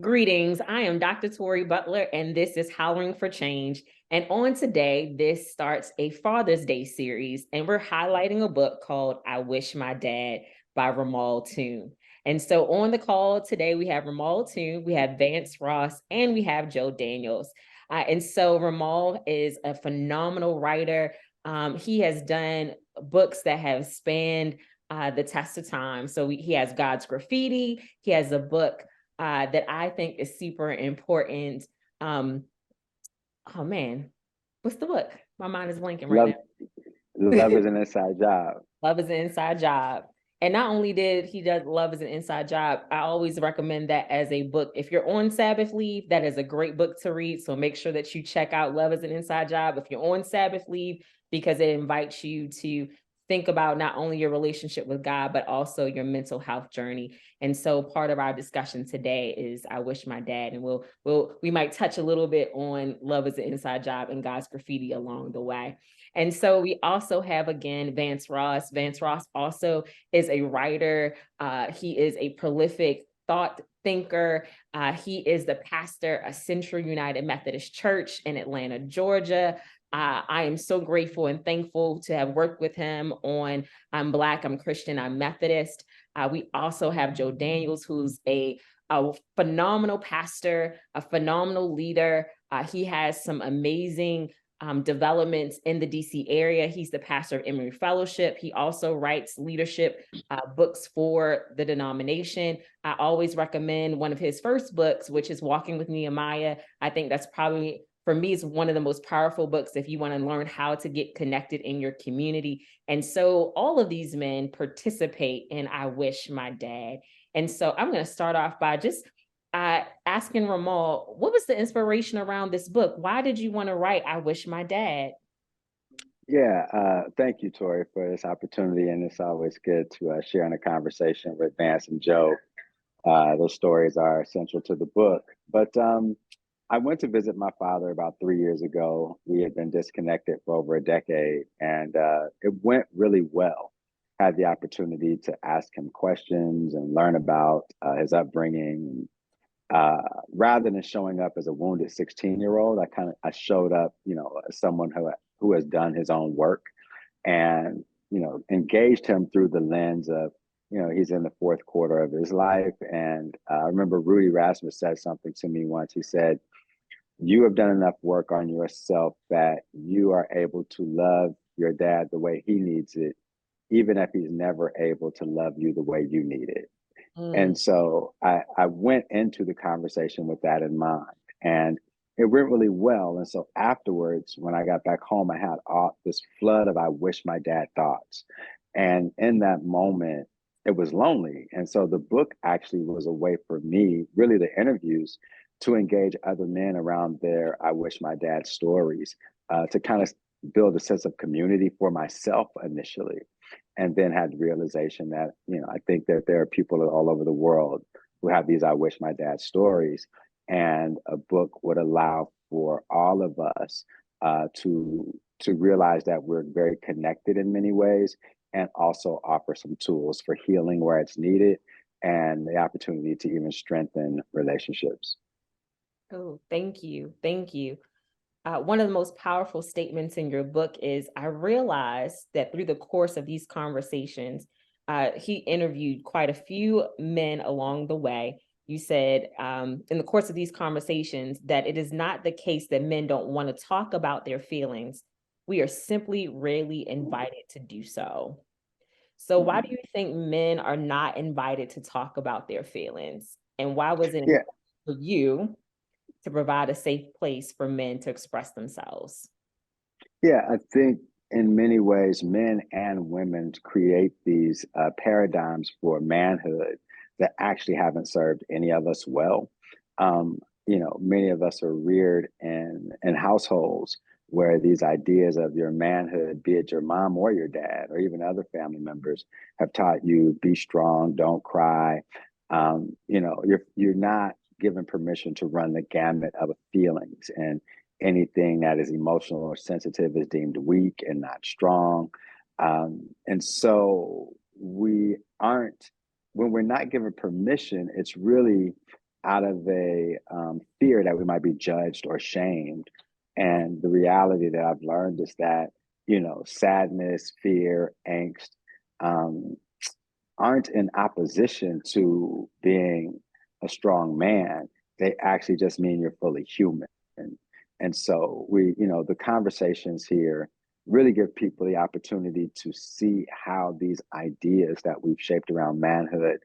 Greetings. I am Dr. Tori Butler, and this is Hollering for Change. And on today, this starts a Father's Day series, and we're highlighting a book called I Wish My Dad by Romal Tune. And so on the call today, we have Romal Tune, we have Vance Ross, and we have Joe Daniels. And so Romal is a phenomenal writer. He has done books that have spanned the test of time. So he has God's Graffiti. He has a book that I think is super important. Oh man, what's the book? My mind is blanking right Love, now. love is an inside job. Love is an Inside Job. And not only did he does Love is an Inside Job, I always recommend that as a book. If you're on Sabbath leave, that is a great book to read. So make sure that you check out Love is an Inside Job if you're on Sabbath leave, because it invites you to think about not only your relationship with God, but also your mental health journey. And so part of our discussion today is I Wish My Dad. And we might touch a little bit on Love is an Inside Job and God's Graffiti along the way. And so we also have, again, Vance Ross. Vance Ross also is a writer. He is a prolific thought thinker. He is the pastor of Central United Methodist Church in Atlanta, Georgia. I am so grateful and thankful to have worked with him on I'm Black, I'm Christian, I'm Methodist. We also have Joe Daniels, who's a phenomenal pastor, a phenomenal leader. He has some amazing developments in the DC area. He's the pastor of Emory Fellowship. He also writes leadership books for the denomination. I always recommend one of his first books, which is Walking with Nehemiah. I think that's probably, for me, is one of the most powerful books if you want to learn how to get connected in your community. And so all of these men participate in I Wish My Dad. And so I'm going to start off by just asking Romal, what was the inspiration around this book? Why did you want to write I Wish My Dad? Yeah, thank you, Tori, for this opportunity. And it's always good to share in a conversation with Vance and Joe. Those stories are essential to the book. But I went to visit my father about 3 years ago. We had been disconnected for over a decade, and it went really well. Had the opportunity to ask him questions and learn about his upbringing. Rather than showing up as a wounded 16-year-old, I showed up, as someone who has done his own work, and engaged him through the lens of, he's in the fourth quarter of his life. And I remember Rudy Rasmus said something to me once. He said, "You have done enough work on yourself that you are able to love your dad the way he needs it, even if he's never able to love you the way you need it." Mm. And so I went into the conversation with that in mind, and it went really well. And so afterwards, when I got back home, I had all this flood of I wish my dad thoughts. And in that moment, it was lonely. And so the book actually was a way for me, really the interviews, to engage other men around their I wish my dad stories, to kind of build a sense of community for myself initially, and then had the realization that, I think that there are people all over the world who have these I wish my dad stories, and a book would allow for all of us to realize that we're very connected in many ways, and also offer some tools for healing where it's needed, and the opportunity to even strengthen relationships. Oh, thank you. Thank you. One of the most powerful statements in your book is I realized that through the course of these conversations, he interviewed quite a few men along the way. You said in the course of these conversations that it is not the case that men don't want to talk about their feelings. We are simply rarely invited to do so. So why do you think men are not invited to talk about their feelings? And why was it Yeah, important for you to provide a safe place for men to express themselves? yeah, I think in many ways, men and women create these paradigms for manhood that actually haven't served any of us well. Many of us are reared in households where these ideas of your manhood, be it your mom or your dad, or even other family members, have taught you be strong, don't cry. You're not given permission to run the gamut of feelings, and anything that is emotional or sensitive is deemed weak and not strong. And so we aren't, when we're not given permission, it's really out of a fear that we might be judged or shamed. And the reality that I've learned is that, sadness, fear, angst, um, aren't in opposition to being a strong man. They actually just mean you're fully human. And so the conversations here really give people the opportunity to see how these ideas that we've shaped around manhood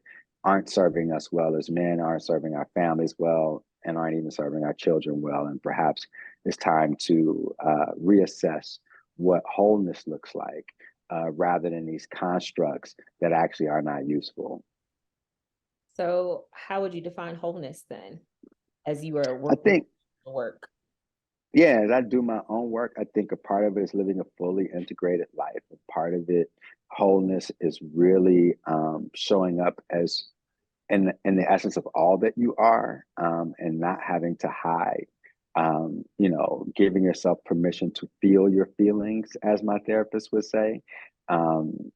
aren't serving us well as men, aren't serving our families well, and aren't even serving our children well. And perhaps it's time to reassess what wholeness looks like, rather than these constructs that actually are not useful. So how would you define wholeness then, as you were I working think, work? yeah, as I do my own work, I think a part of it is living a fully integrated life. A part of it, wholeness, is really showing up as in the essence of all that you are, and not having to hide. Giving yourself permission to feel your feelings, as my therapist would say, and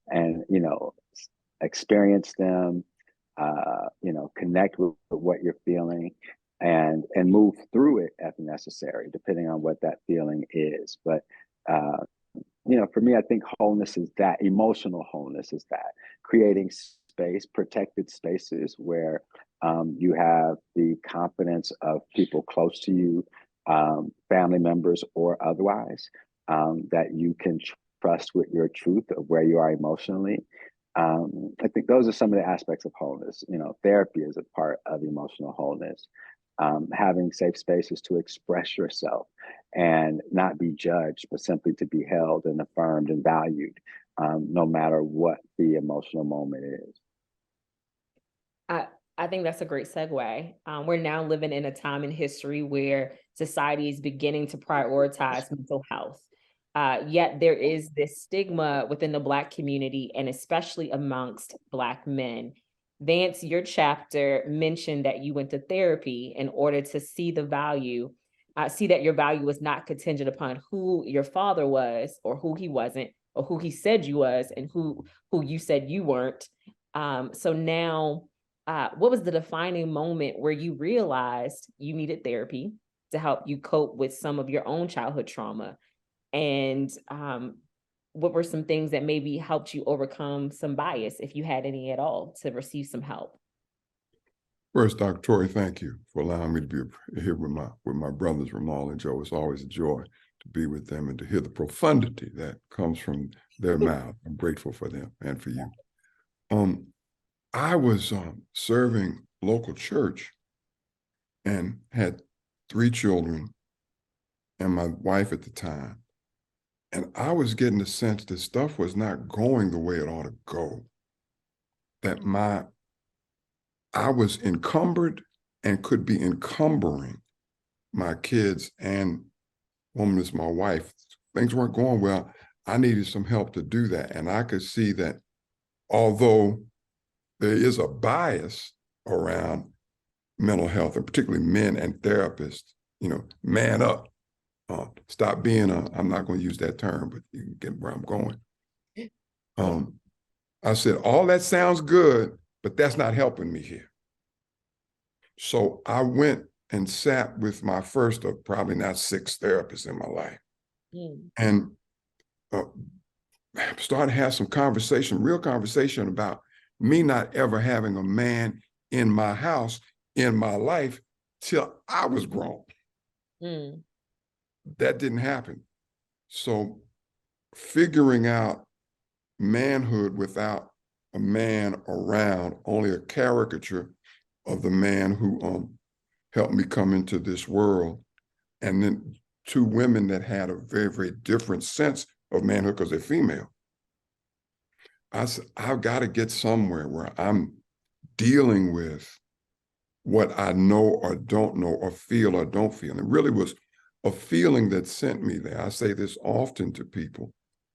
experience them, connect with what you're feeling, and move through it if necessary, depending on what that feeling is. But uh, for me, I think wholeness is that. Emotional wholeness is that, creating space, protected spaces where you have the confidence of people close to you, family members or otherwise, that you can trust with your truth of where you are emotionally. I think those are some of the aspects of wholeness. Therapy is a part of emotional wholeness. Having safe spaces to express yourself and not be judged, but simply to be held and affirmed and valued, no matter what the emotional moment is. I, I think that's a great segue. We're now living in a time in history where society is beginning to prioritize mental health. Yet there is this stigma within the Black community, and especially amongst Black men. Vance, your chapter mentioned that you went to therapy in order to see the value, see that your value was not contingent upon who your father was or who he wasn't, or who he said you was and who you said you weren't. So now, what was the defining moment where you realized you needed therapy to help you cope with some of your own childhood trauma? And what were some things that maybe helped you overcome some bias, if you had any at all, to receive some help? First, Dr. Tori, thank you for allowing me to be here with my brothers, Romal and Joe. It's always a joy to be with them and to hear the profundity that comes from their mouth. I'm grateful for them and for you. I was serving local church and had 3 children and my wife at the time. And I was getting the sense that stuff was not going the way it ought to go. That I was encumbered and could be encumbering my kids and woman is my wife. Things weren't going well. I needed some help to do that. And I could see that although there is a bias around mental health, and particularly men and therapists, man up. Stop being I'm not going to use that term, but you can get where I'm going. I said, all that sounds good, but that's not helping me here. So I went and sat with my first of probably not 6 therapists in my life. And started to have some real conversation about me not ever having a man in my house, in my life, till I was grown. That didn't happen. So figuring out manhood without a man around, only a caricature of the man who helped me come into this world, and then 2 women that had a very, very different sense of manhood because they're female. I said, I've got to get somewhere where I'm dealing with what I know or don't know or feel or don't feel. And it really was a feeling that sent me there. I say this often to people,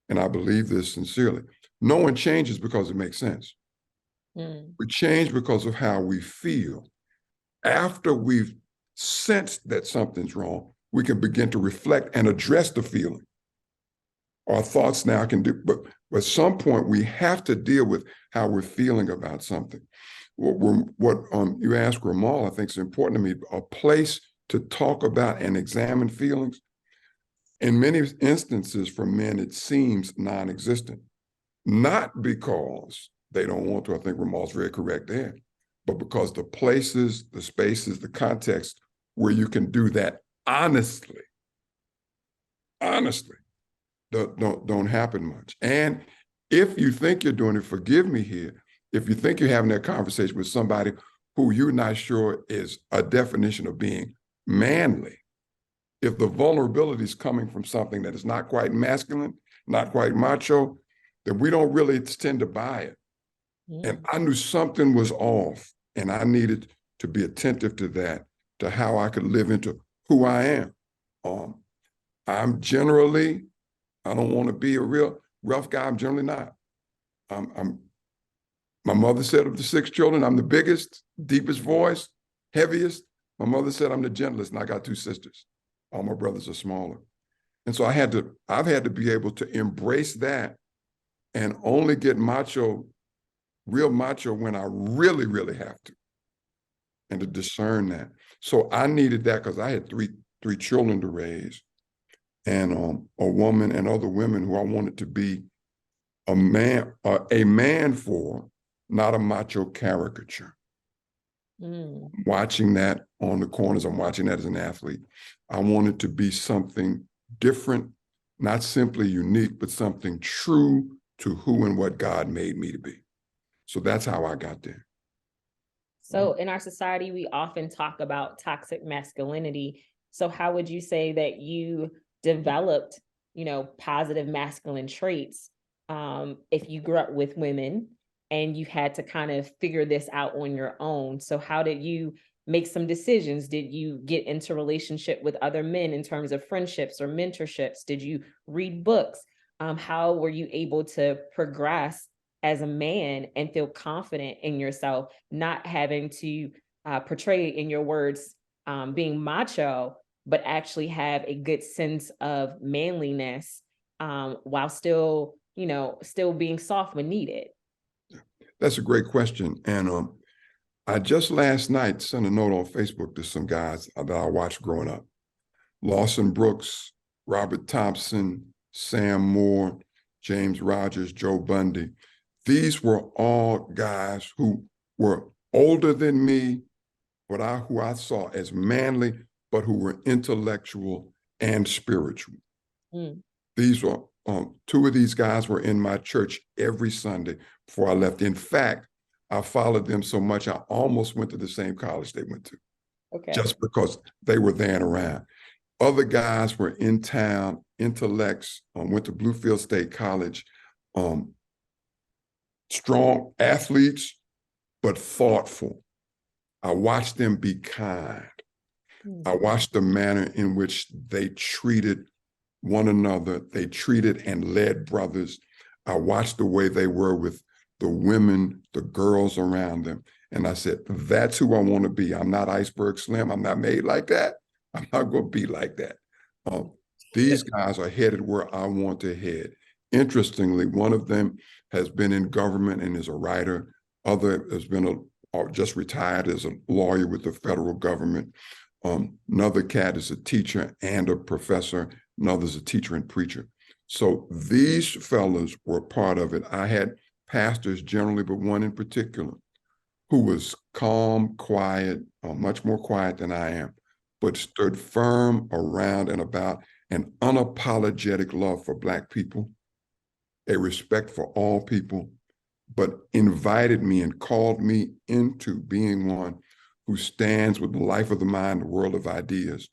and I believe this sincerely. No one changes because it makes sense. We change because of how we feel. After we've sensed that something's wrong, we can begin to reflect and address the feeling. Our thoughts now can do, but at some point we have to deal with how we're feeling about something. what you asked Romal, I think is important to me, a place to talk about and examine feelings. In many instances for men, it seems non-existent, not because they don't want to, I think Romal's very correct there, but because the places, the spaces, the context where you can do that honestly, don't happen much. And if you think you're doing it, forgive me here, if you think you're having that conversation with somebody who you're not sure is a definition of being manly, if the vulnerability is coming from something that is not quite masculine, not quite macho, then we don't really tend to buy it. And I knew something was off, and I needed to be attentive to that, to how I could live into who I am. I'm generally, I don't want to be a real rough guy. I'm generally not. My mother said of the 6 children, I'm the biggest, deepest voice, heaviest. My mother said I'm the gentlest, and I got 2 sisters. All my brothers are smaller. And so I've had to be able to embrace that and only get macho, real macho when I really, really have to, and to discern that. So I needed that because I had three children to raise, and a woman and other women who I wanted to be a man for, not a macho caricature. Watching that on the corners, I'm watching that as an athlete. I wanted to be something different, not simply unique, but something true to who and what God made me to be. So that's how I got there. So in our society, we often talk about toxic masculinity. So how would you say that you developed, positive masculine traits if you grew up with women and you had to kind of figure this out on your own? So how did you make some decisions? Did you get into relationship with other men in terms of friendships or mentorships? Did you read books? How were you able to progress as a man and feel confident in yourself, not having to portray in your words being macho, but actually have a good sense of manliness while still being soft when needed? That's a great question. And I just last night sent a note on Facebook to some guys that I watched growing up. Lawson Brooks, Robert Thompson, Sam Moore, James Rogers, Joe Bundy. These were all guys who were older than me, but who I saw as manly, but who were intellectual and spiritual. These were 2 of these guys were in my church every Sunday before I left. In fact, I followed them so much, I almost went to the same college they went to, just because they were there and around. Other guys were in town, intellects, went to Bluefield State College, strong athletes, but thoughtful. I watched them be kind. I watched the manner in which they treated one another. They treated and led brothers. I watched the way they were with the women, the girls around them. And I said, that's who I want to be. I'm not Iceberg Slim. I'm not made like that. I'm not going to be like that. These guys are headed where I want to head. Interestingly, one of them has been in government and is a writer. Other has been just retired as a lawyer with the federal government. Another cat is a teacher and a professor. Another's a teacher and preacher. So these fellas were part of it. I had pastors generally, but one in particular who was calm, quiet, much more quiet than I am, but stood firm around and about an unapologetic love for Black people, a respect for all people, but invited me and called me into being one who stands with the life of the mind, the world of ideas.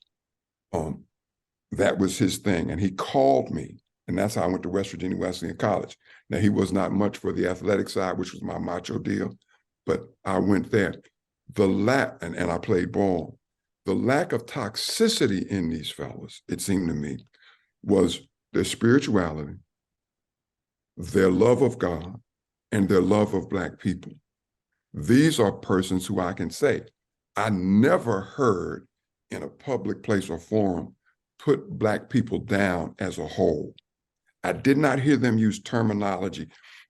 That was his thing. And he called me, and that's how I went to West Virginia Wesleyan College. Now, he was not much for the athletic side, which was my macho deal, but I went there. And I played ball. The lack of toxicity in these fellas, it seemed to me, was their spirituality, their love of God, and their love of Black people. These are persons who I can say, I never heard in a public place or forum put Black people down as a whole. I did not hear them use terminology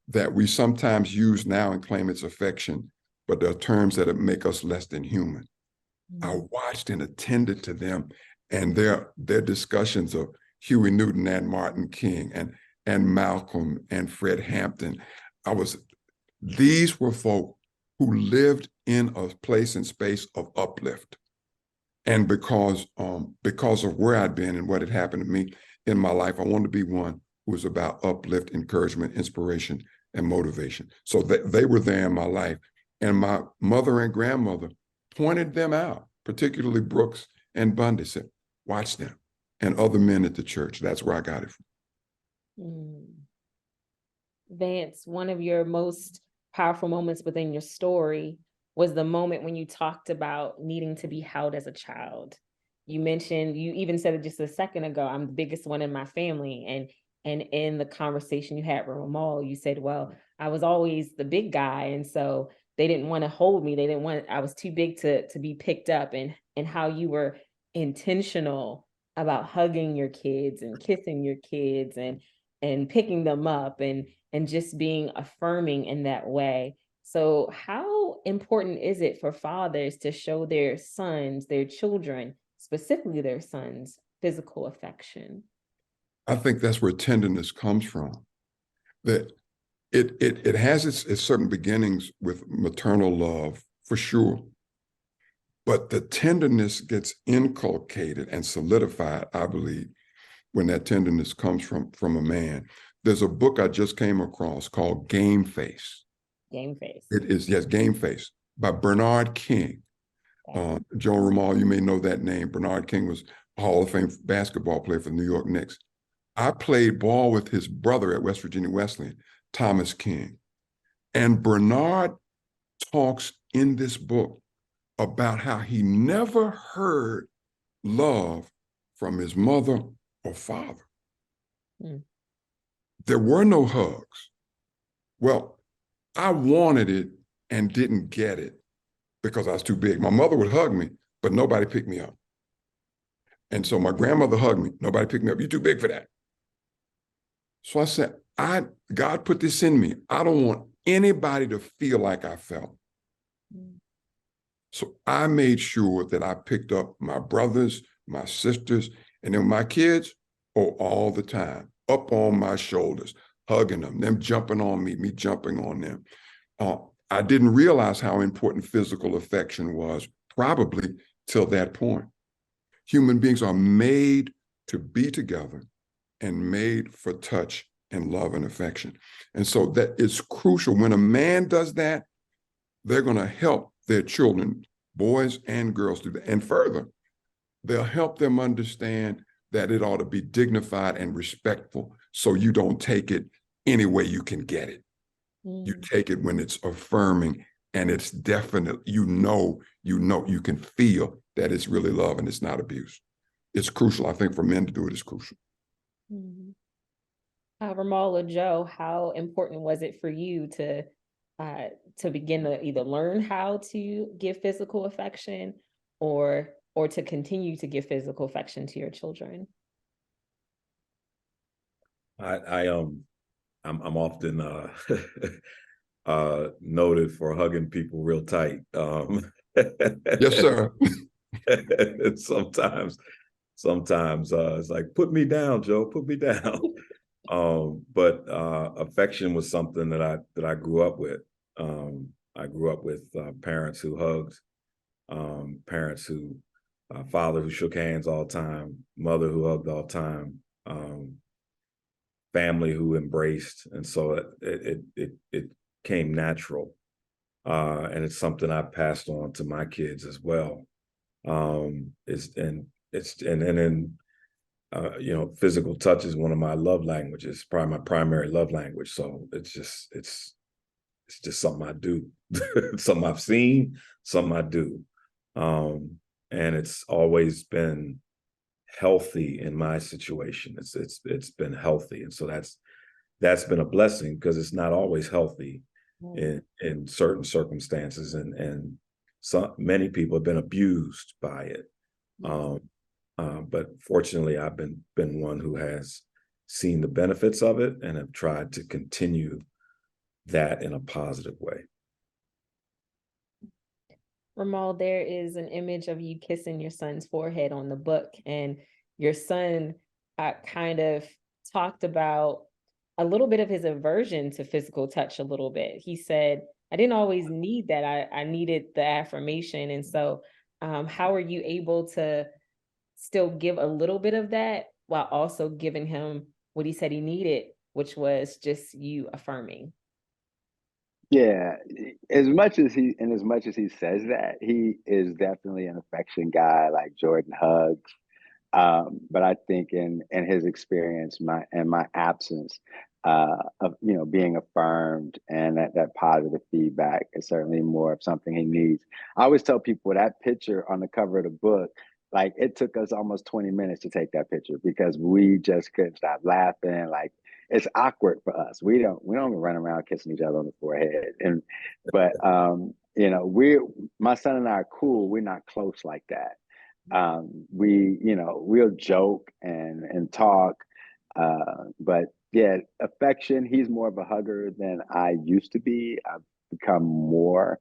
that we sometimes use now and claim it's affection, but there are terms that make us less than human. Mm-hmm. I watched and attended to them and their discussions of Huey Newton and Martin King and Malcolm and Fred Hampton. These were folk who lived in a place and space of uplift. And because of where I'd been and what had happened to me in my life, I wanted to be one who was about uplift, encouragement, inspiration, and motivation. So they were there in my life. And my mother and grandmother pointed them out, particularly Brooks and Bundy, said, watch them, and other men at the church. That's where I got it from. Vance, one of your most powerful moments within your story was the moment when you talked about needing to be held as a child. You even said it just a second ago, I'm the biggest one in my family. And in the conversation you had with Romal, you said, well, I was always the big guy. And so they didn't want to hold me. I was too big to be picked up, and how you were intentional about hugging your kids and kissing your kids and picking them up and just being affirming in that way. So how important is it for fathers to show their sons, their children, specifically their sons, physical affection? I think that's where tenderness comes from. That it has its certain beginnings with maternal love, for sure. But the tenderness gets inculcated and solidified, I believe, when that tenderness comes from a man. There's a book I just came across called Game Face. Game Face. It is, yes, Game Face, by Bernard King. Okay. Joe Romal, you may know that name. Bernard King was a Hall of Fame basketball player for the New York Knicks. I played ball with his brother at West Virginia Wesleyan, Thomas King. And Bernard talks in this book about how he never heard love from his mother or father. There were no hugs. Well, I wanted it and didn't get it because I was too big. My mother would hug me, but nobody picked me up. And so my grandmother hugged me. Nobody picked me up. You're too big for that. So I said, God put this in me. I don't want anybody to feel like I felt. So I made sure that I picked up my brothers, my sisters, and then my kids, all the time, up on my shoulders, hugging them jumping on me jumping on them. I didn't realize how important physical affection was, probably till that point. Human beings are made to be together and made for touch and love and affection. And so that is crucial. When a man does that, they're going to help their children, boys and girls, do that. And further, they'll help them understand that it ought to be dignified and respectful, so you don't take it any way you can get it. You take it when it's affirming and it's definite, you can feel that it's really love and it's not abuse. It's crucial. I think for men to do it is crucial. Romal or Joe, how important was it for you to begin to either learn how to give physical affection or to continue to give physical affection to your children? I'm often noted for hugging people real tight. Yes, sir. Sometimes it's like, put me down, Joe, put me down. But affection was something that I grew up with. I grew up with parents who hugged, parents who, father who shook hands all the time, mother who hugged all the time, family who embraced. And so it came natural. And it's something I passed on to my kids as well. Physical touch is one of my love languages, probably my primary love language. So it's just something I do, something I've seen, something I do. And it's always been healthy in my situation. It's been healthy. And so that's been a blessing, because it's not always healthy in certain circumstances. And many people have been abused by it. But fortunately, I've been one who has seen the benefits of it and have tried to continue that in a positive way. Ramal, there is an image of you kissing your son's forehead on the book, and your son kind of talked about a little bit of his aversion to physical touch a little bit. He said, I didn't always need that. I needed the affirmation. And so how are you able to still give a little bit of that while also giving him what he said he needed, which was just you affirming? Yeah, as much as he says that, he is definitely an affection guy, like Jordan hugs. But I think in his experience, my absence of being affirmed and that positive feedback is certainly more of something he needs. I always tell people that picture on the cover of the book, like it took us almost 20 minutes to take that picture because we just couldn't stop laughing. Like it's awkward for us. We don't run around kissing each other on the forehead. But my son and I are cool. We're not close like that. We'll joke and talk, but yeah, affection, he's more of a hugger than I used to be. I've become more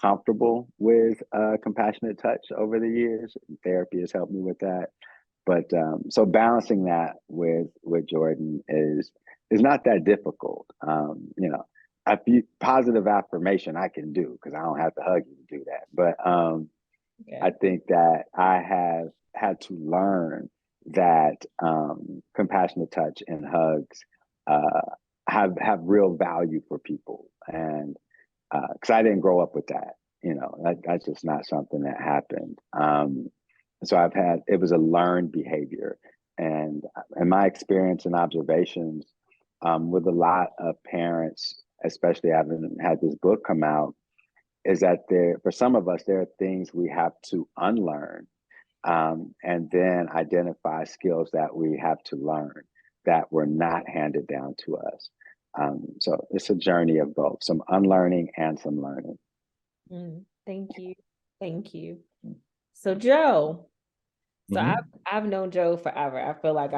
comfortable with compassionate touch over the years. Therapy has helped me with that. But so balancing that with Jordan is not that difficult. I feel positive affirmation I can do because I don't have to hug you to do that. But I think that I have had to learn that compassionate touch and hugs have real value for people, and because I didn't grow up with that, that's just not something that happened. So it was a learned behavior, and in my experience and observations with a lot of parents, especially having had this book come out, is that for some of us, there are things we have to unlearn and then identify skills that we have to learn that were not handed down to us. So it's a journey of both, some unlearning and some learning. Thank you. Thank you. So Joe, I've known Joe forever. I feel like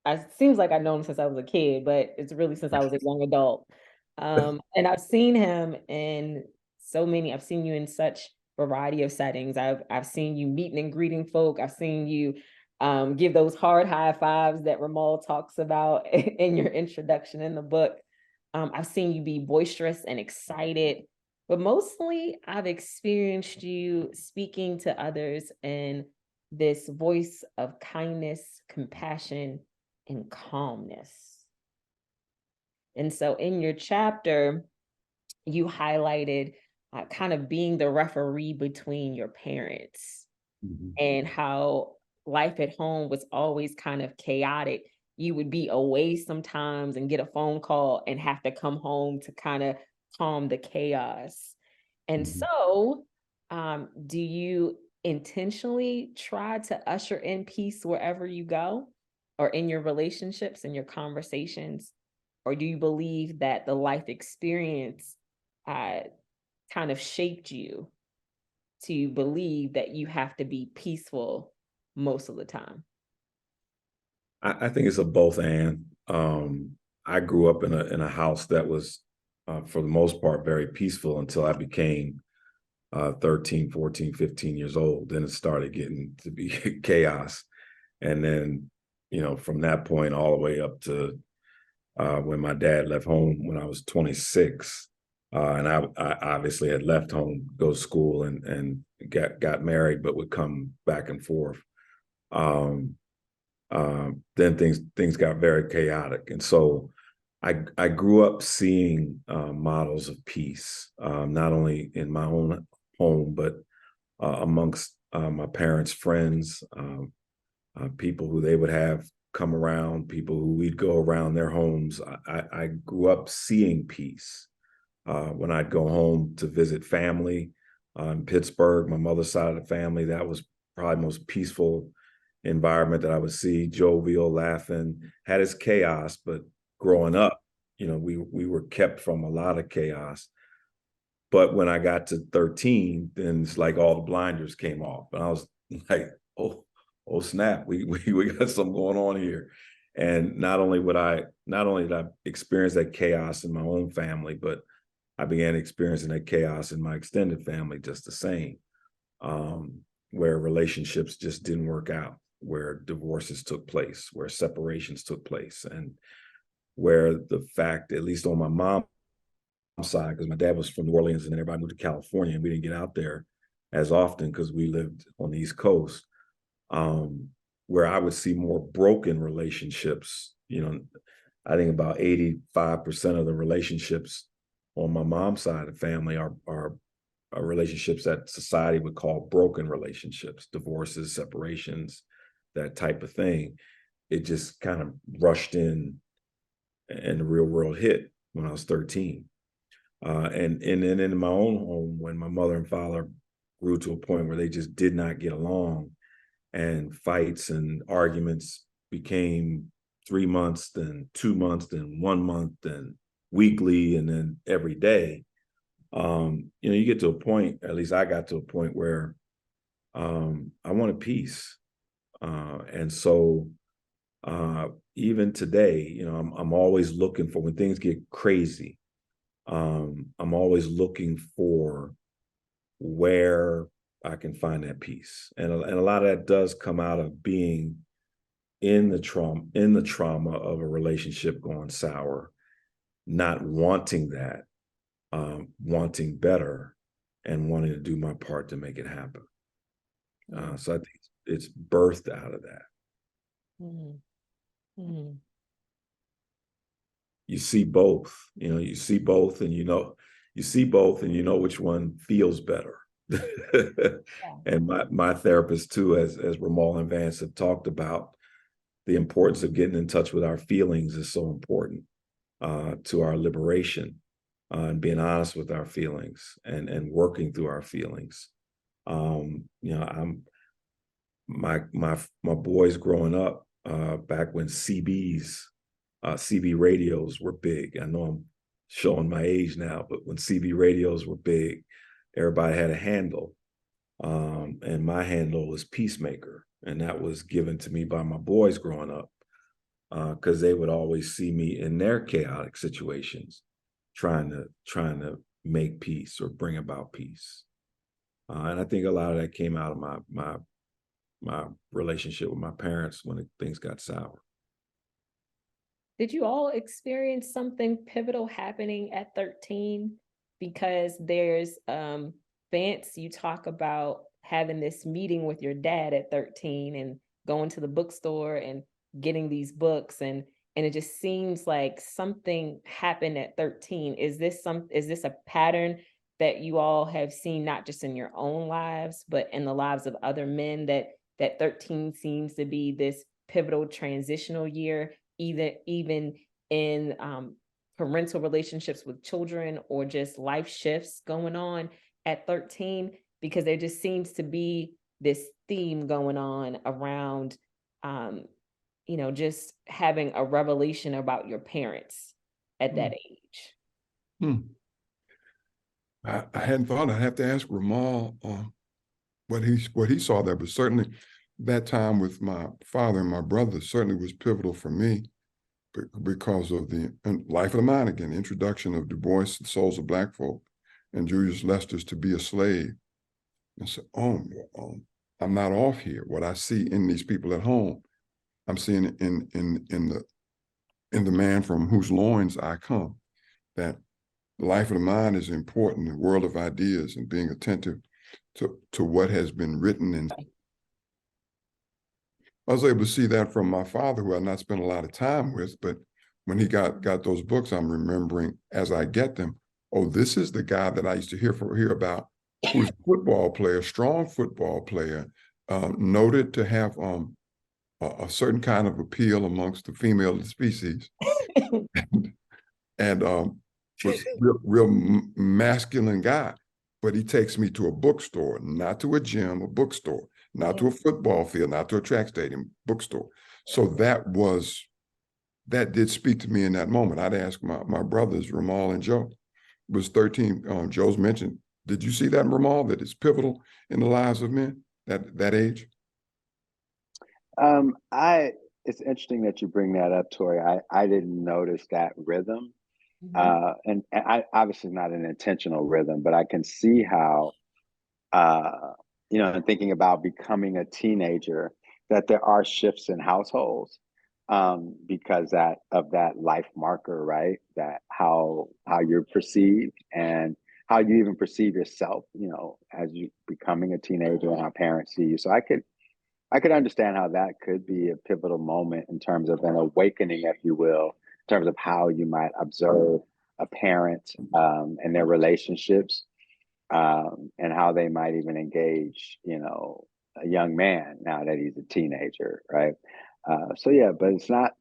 it seems like I've known him since I was a kid, but it's really since I was a young adult. And I've seen him in I've seen you in such variety of settings. I've seen you meeting and greeting folk. I've seen you give those hard high fives that Romal talks about in your introduction in the book. I've seen you be boisterous and excited, but mostly I've experienced you speaking to others in this voice of kindness, compassion, and calmness. And so in your chapter, you highlighted kind of being the referee between your parents and how life at home was always kind of chaotic. You would be away sometimes and get a phone call and have to come home to kind of calm the chaos. And so, do you intentionally try to usher in peace wherever you go, or in your relationships and your conversations? Or do you believe that the life experience kind of shaped you to believe that you have to be peaceful most of the time? I think it's a both and. I grew up in a house that was, for the most part, very peaceful until I became 13, 14, 15 years old. Then it started getting to be chaos. And then, from that point all the way up to when my dad left home when I was 26. And I obviously had left home, go to school and got married, but would come back and forth. Then things got very chaotic. And so I grew up seeing models of peace, not only in my own home, but amongst my parents' friends, people who they would have come around, people who we'd go around their homes. I grew up seeing peace. When I'd go home to visit family in Pittsburgh, my mother's side of the family, that was probably the most peaceful environment that I would see, jovial, laughing, had its chaos, but growing up, we were kept from a lot of chaos. But when I got to 13, then it's like all the blinders came off. And I was like, oh snap, we got something going on here. And not only did I experience that chaos in my own family, but I began experiencing that chaos in my extended family just the same. where relationships just didn't work out, where divorces took place, where separations took place, and where the fact, at least on my mom's side, because my dad was from New Orleans and then everybody moved to California and we didn't get out there as often because we lived on the East Coast, where I would see more broken relationships. I think about 85% of the relationships on my mom's side of the family are relationships that society would call broken relationships, divorces, separations, that type of thing. It just kind of rushed in, and the real world hit when I was 13. And then in my own home, when my mother and father grew to a point where they just did not get along, and fights and arguments became 3 months, then 2 months, then 1 month, then weekly, and then every day. You get to a point, at least I got to a point where I wanted peace. And so even today, I'm always looking for, when things get crazy, I'm always looking for where I can find that peace. And a lot of that does come out of being in the trauma of a relationship going sour, not wanting that, wanting better, and wanting to do my part to make it happen. So I think it's birthed out of that. Mm-hmm. Mm-hmm. You see both, you see both, and you see both, and you know which one feels better. And my therapist too, as Romal and Vance have talked about, the importance of getting in touch with our feelings is so important to our liberation, and being honest with our feelings and working through our feelings. My boys growing up, back when CB radios were big. I know I'm showing my age now, but when CB radios were big, everybody had a handle. And my handle was Peacemaker. And that was given to me by my boys growing up, because they would always see me in their chaotic situations, trying to make peace or bring about peace. And I think a lot of that came out of my relationship with my parents when things got sour. Did you all experience something pivotal happening at 13? Because there's Vance, you talk about having this meeting with your dad at 13 and going to the bookstore and getting these books, and it just seems like something happened at 13. Is this a pattern that you all have seen, not just in your own lives, but in the lives of other men, that 13 seems to be this pivotal transitional year, even in parental relationships with children, or just life shifts going on at 13? Because there just seems to be this theme going on around, just having a revelation about your parents at that age. I hadn't thought. I'd have to ask Romal what he saw there, but certainly that time with my father and my brother certainly was pivotal for me, because of the Life of the Mind, again, the introduction of Du Bois' Souls of Black Folk and Julius Lester's To Be a Slave. And so, I'm not off here. What I see in these people at home, I'm seeing it in the man from whose loins I come. That the life of the mind is important, the world of ideas, and being attentive to what has been written. And I was able to see that from my father, who I'd not spent a lot of time with, but when he got those books, I'm remembering as I get them, oh, this is the guy that I used to hear about, who's a football player, strong football player, noted to have a certain kind of appeal amongst the female of the species, and was real masculine guy. But he takes me to a bookstore, not to a gym, a bookstore, not to a football field, not to a track stadium, bookstore. So that did speak to me in that moment. I'd ask my brothers, Romal and Joe. It was 13. Joe's mentioned. Did you see that, Romal, that it's pivotal in the lives of men, that age? It's interesting that you bring that up, Tori. I didn't notice that rhythm. And I obviously not an intentional rhythm, but I can see how and thinking about becoming a teenager, that there are shifts in households because of that life marker, right? That how you're perceived and how you even perceive yourself, as you becoming a teenager and how parents see you. So I could understand how that could be a pivotal moment in terms of an awakening, if you will, in terms of how you might observe a parent and their relationships, and how they might even engage, a young man now that he's a teenager, right? So yeah, but it's not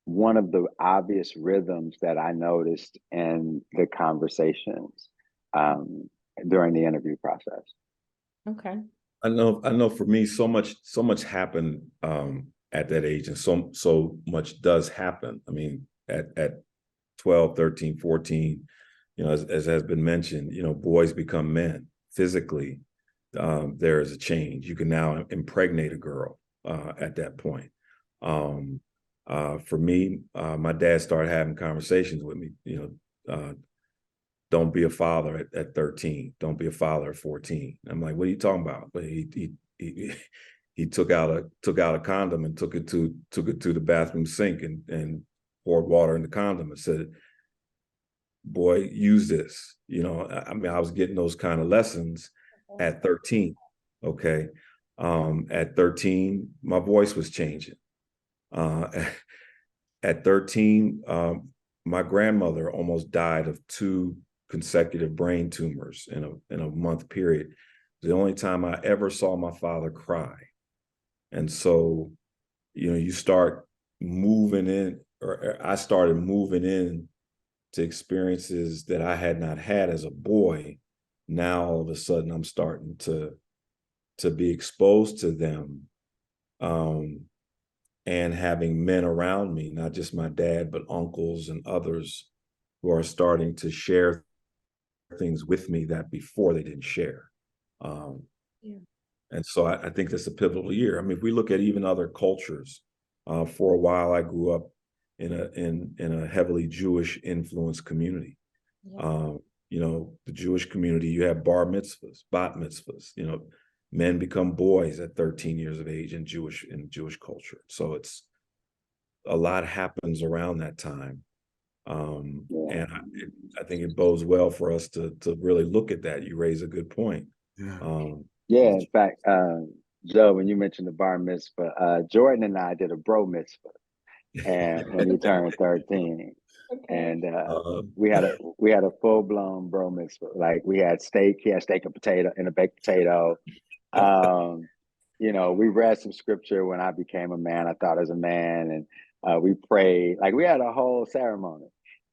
one of the obvious rhythms that I noticed in the conversations during the interview process. Okay. I know for me, so much happened at that age, and so much does happen. I mean, at 12, 13, 14, as has been mentioned, boys become men physically. There is a change. You can now impregnate a girl at that point. For me, my dad started having conversations with me, don't be a father at 13. Don't be a father at 14. I'm like, what are you talking about? But he took out a condom and took it to the bathroom sink and poured water in the condom and said, boy, use this. I mean, I was getting those kind of lessons at 13. Okay. At 13, my voice was changing. At 13, my grandmother almost died of 2 consecutive brain tumors in a month period. The only time I ever saw my father cry. And so, you start moving in, or I started moving in to experiences that I had not had as a boy. Now, all of a sudden, I'm starting to be exposed to them, and having men around me, not just my dad, but uncles and others who are starting to share things with me that before they didn't share. And so I think that's a pivotal year. I mean, if we look at even other cultures, for a while I grew up in a heavily Jewish influenced community. The Jewish community, you have bar mitzvahs, bat mitzvahs, men become boys at 13 years of age in Jewish culture. So it's a lot happens around that time. And I think it bodes well for us to really look at that. You raise a good point. In fact, Joe, when you mentioned the bar mitzvah, Jordan and I did a bro mitzvah, and when he turned 13, and we had a full blown bro mitzvah. Like we had steak, he had steak and potato and a baked potato. We read some scripture when I became a man. I thought as a man, and we prayed. Like we had a whole ceremony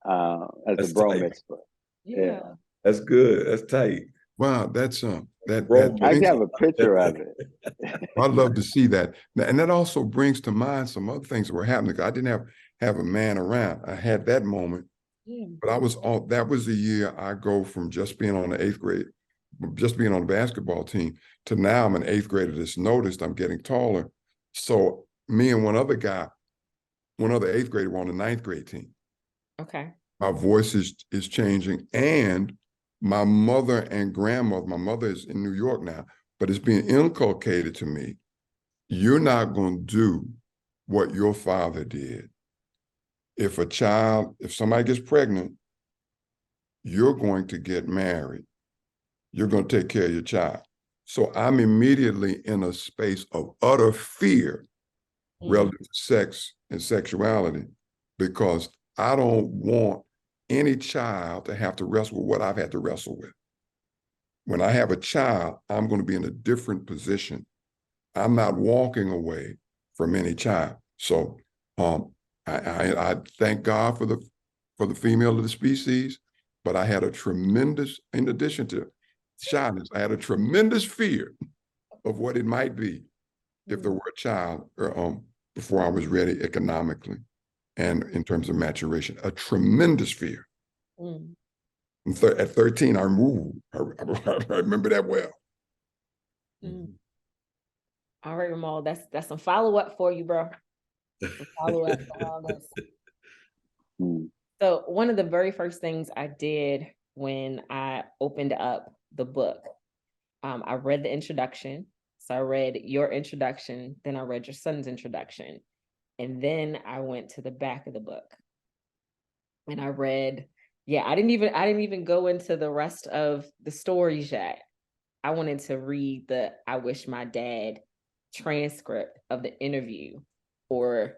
as the bro mitzvah. Yeah, that's good. That's tight. Wow, that's I actually have a picture of it. I'd love to see that. And that also brings to mind some other things that were happening. I didn't have a man around. I had that moment, but that was the year I go from just being on the 8th grade, just being on the basketball team, to now I'm an 8th grader that's noticed I'm getting taller. So me and one other 8th grader were on the 9th grade team. Okay. My voice is changing, and my mother and grandmother, my mother is in New York now, but it's being inculcated to me, you're not going to do what your father did. If somebody gets pregnant, you're going to get married. You're going to take care of your child. So I'm immediately in a space of utter fear relative to sex and sexuality, because I don't want any child to have to wrestle with what I've had to wrestle with. When I have a child, I'm going to be in a different position. I'm not walking away from any child. So I thank God for the female of the species, but I had a tremendous, in addition to shyness, I had a tremendous fear of what it might be if there were a child before I was ready economically and in terms of maturation, a tremendous fear. At 13, I moved. I remember that well. All right, Romal, that's some follow-up for you, bro. Follow-up on all this. So one of the very first things I did when I opened up the book I read the introduction. So I read your introduction, then I read your son's introduction. And then I went to the back of the book. And I read, I didn't even go into the rest of the stories yet. I wanted to read the I Wish My Dad transcript of the interview, or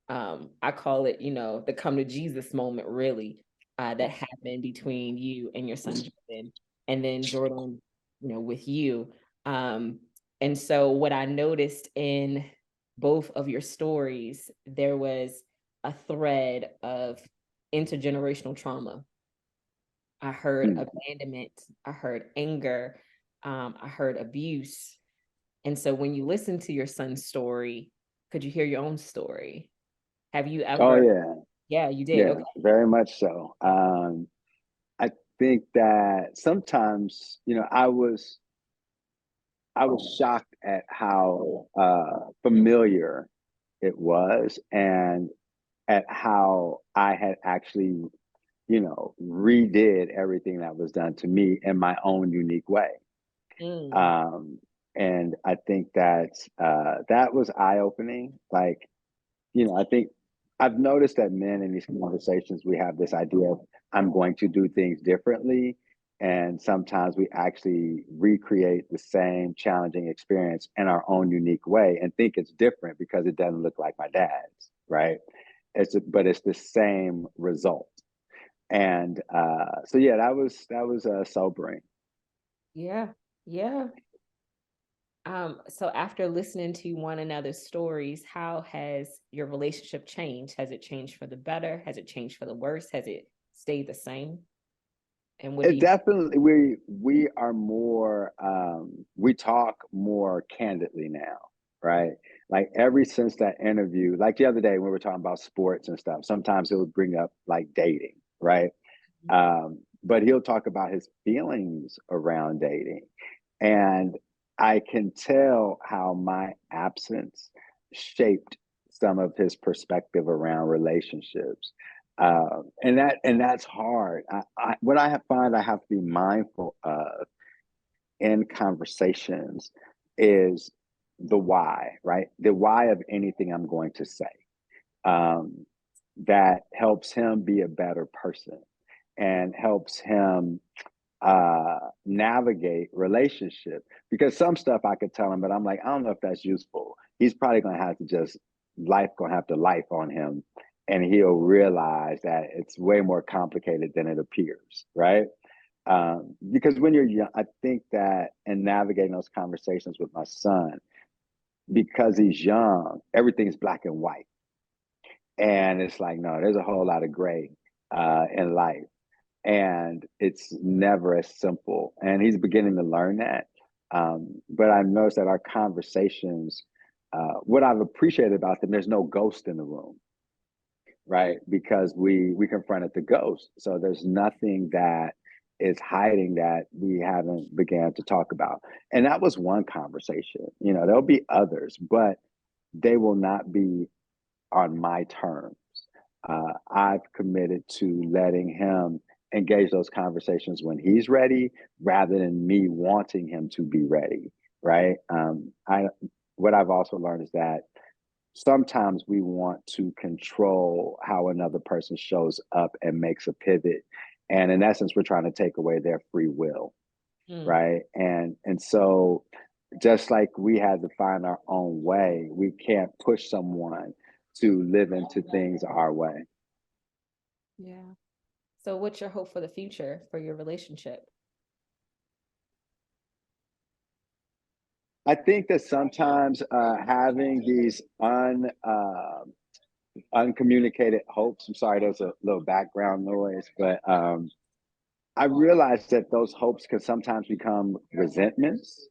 I call it, the come to Jesus moment, really, that happened between you and your son Jordan, and then Jordan, with you. And so what I noticed in both of your stories, there was a thread of intergenerational trauma. I heard abandonment, I heard anger, I heard abuse. And so when you listen to your son's story, could you hear your own story? Have you ever? Oh, yeah. Yeah, you did. Yeah, Okay. very much so. I think that sometimes, I was shocked at how familiar it was, and at how I had actually, redid everything that was done to me in my own unique way. And I think that was eye-opening. Like, I think I've noticed that men in these conversations, we have this idea of I'm going to do things differently. And sometimes we actually recreate the same challenging experience in our own unique way and think it's different because it doesn't look like my dad's, right? But it's the same result. And so yeah, that was sobering. Yeah. So after listening to one another's stories, how has your relationship changed? Has it changed for the better? Has it changed for the worse? Has it stayed the same? And what do It you? definitely, we are more, we talk more candidly now, right? Like ever since that interview, like the other day when we were talking about sports and stuff, sometimes it would bring up like dating, right? But he'll talk about his feelings around dating. And I can tell how my absence shaped some of his perspective around relationships. And that's hard. What I find I have to be mindful of in conversations is the why, right? The why of anything I'm going to say. That helps him be a better person and helps him navigate relationship, because some stuff I could tell him, but I'm like, I don't know if that's useful. He's probably gonna have to life gonna have to life on him, and he'll realize that it's way more complicated than it appears, right? Because when you're young, I think that in navigating those conversations with my son, because he's young, everything's black and white. And it's like, no, there's a whole lot of gray in life. And it's never as simple. And he's beginning to learn that. But I've noticed that our conversations, what I've appreciated about them, there's no ghost in the room, right? Because we confronted the ghost. So there's nothing that is hiding that we haven't began to talk about. And that was one conversation. There'll be others, but they will not be on my terms. I've committed to letting him engage those conversations when he's ready, rather than me wanting him to be ready, right? What I've also learned is that sometimes we want to control how another person shows up and makes a pivot, and in essence, we're trying to take away their free will, right? And so, just like we had to find our own way, we can't push someone to live into things our way. Yeah. So what's your hope for the future for your relationship? I think that sometimes having these uncommunicated hopes, I'm sorry, there's a little background noise, but I realized that those hopes can sometimes become resentments,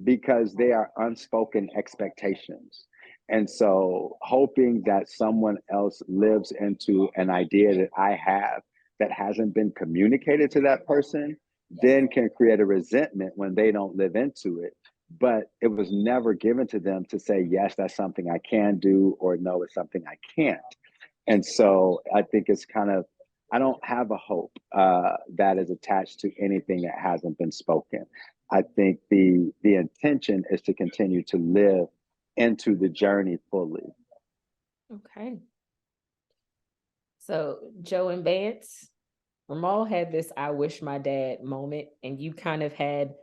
because they are unspoken expectations. And so hoping that someone else lives into an idea that I have that hasn't been communicated to that person, then can create a resentment when they don't live into it. But it was never given to them to say, yes, that's something I can do, or no, it's something I can't. And so I think it's kind of, I don't have a hope that is attached to anything that hasn't been spoken. I think the intention is to continue to live into the journey fully. Okay. So Joe and Vance, Romal had this "I wish my dad" moment, and you kind of had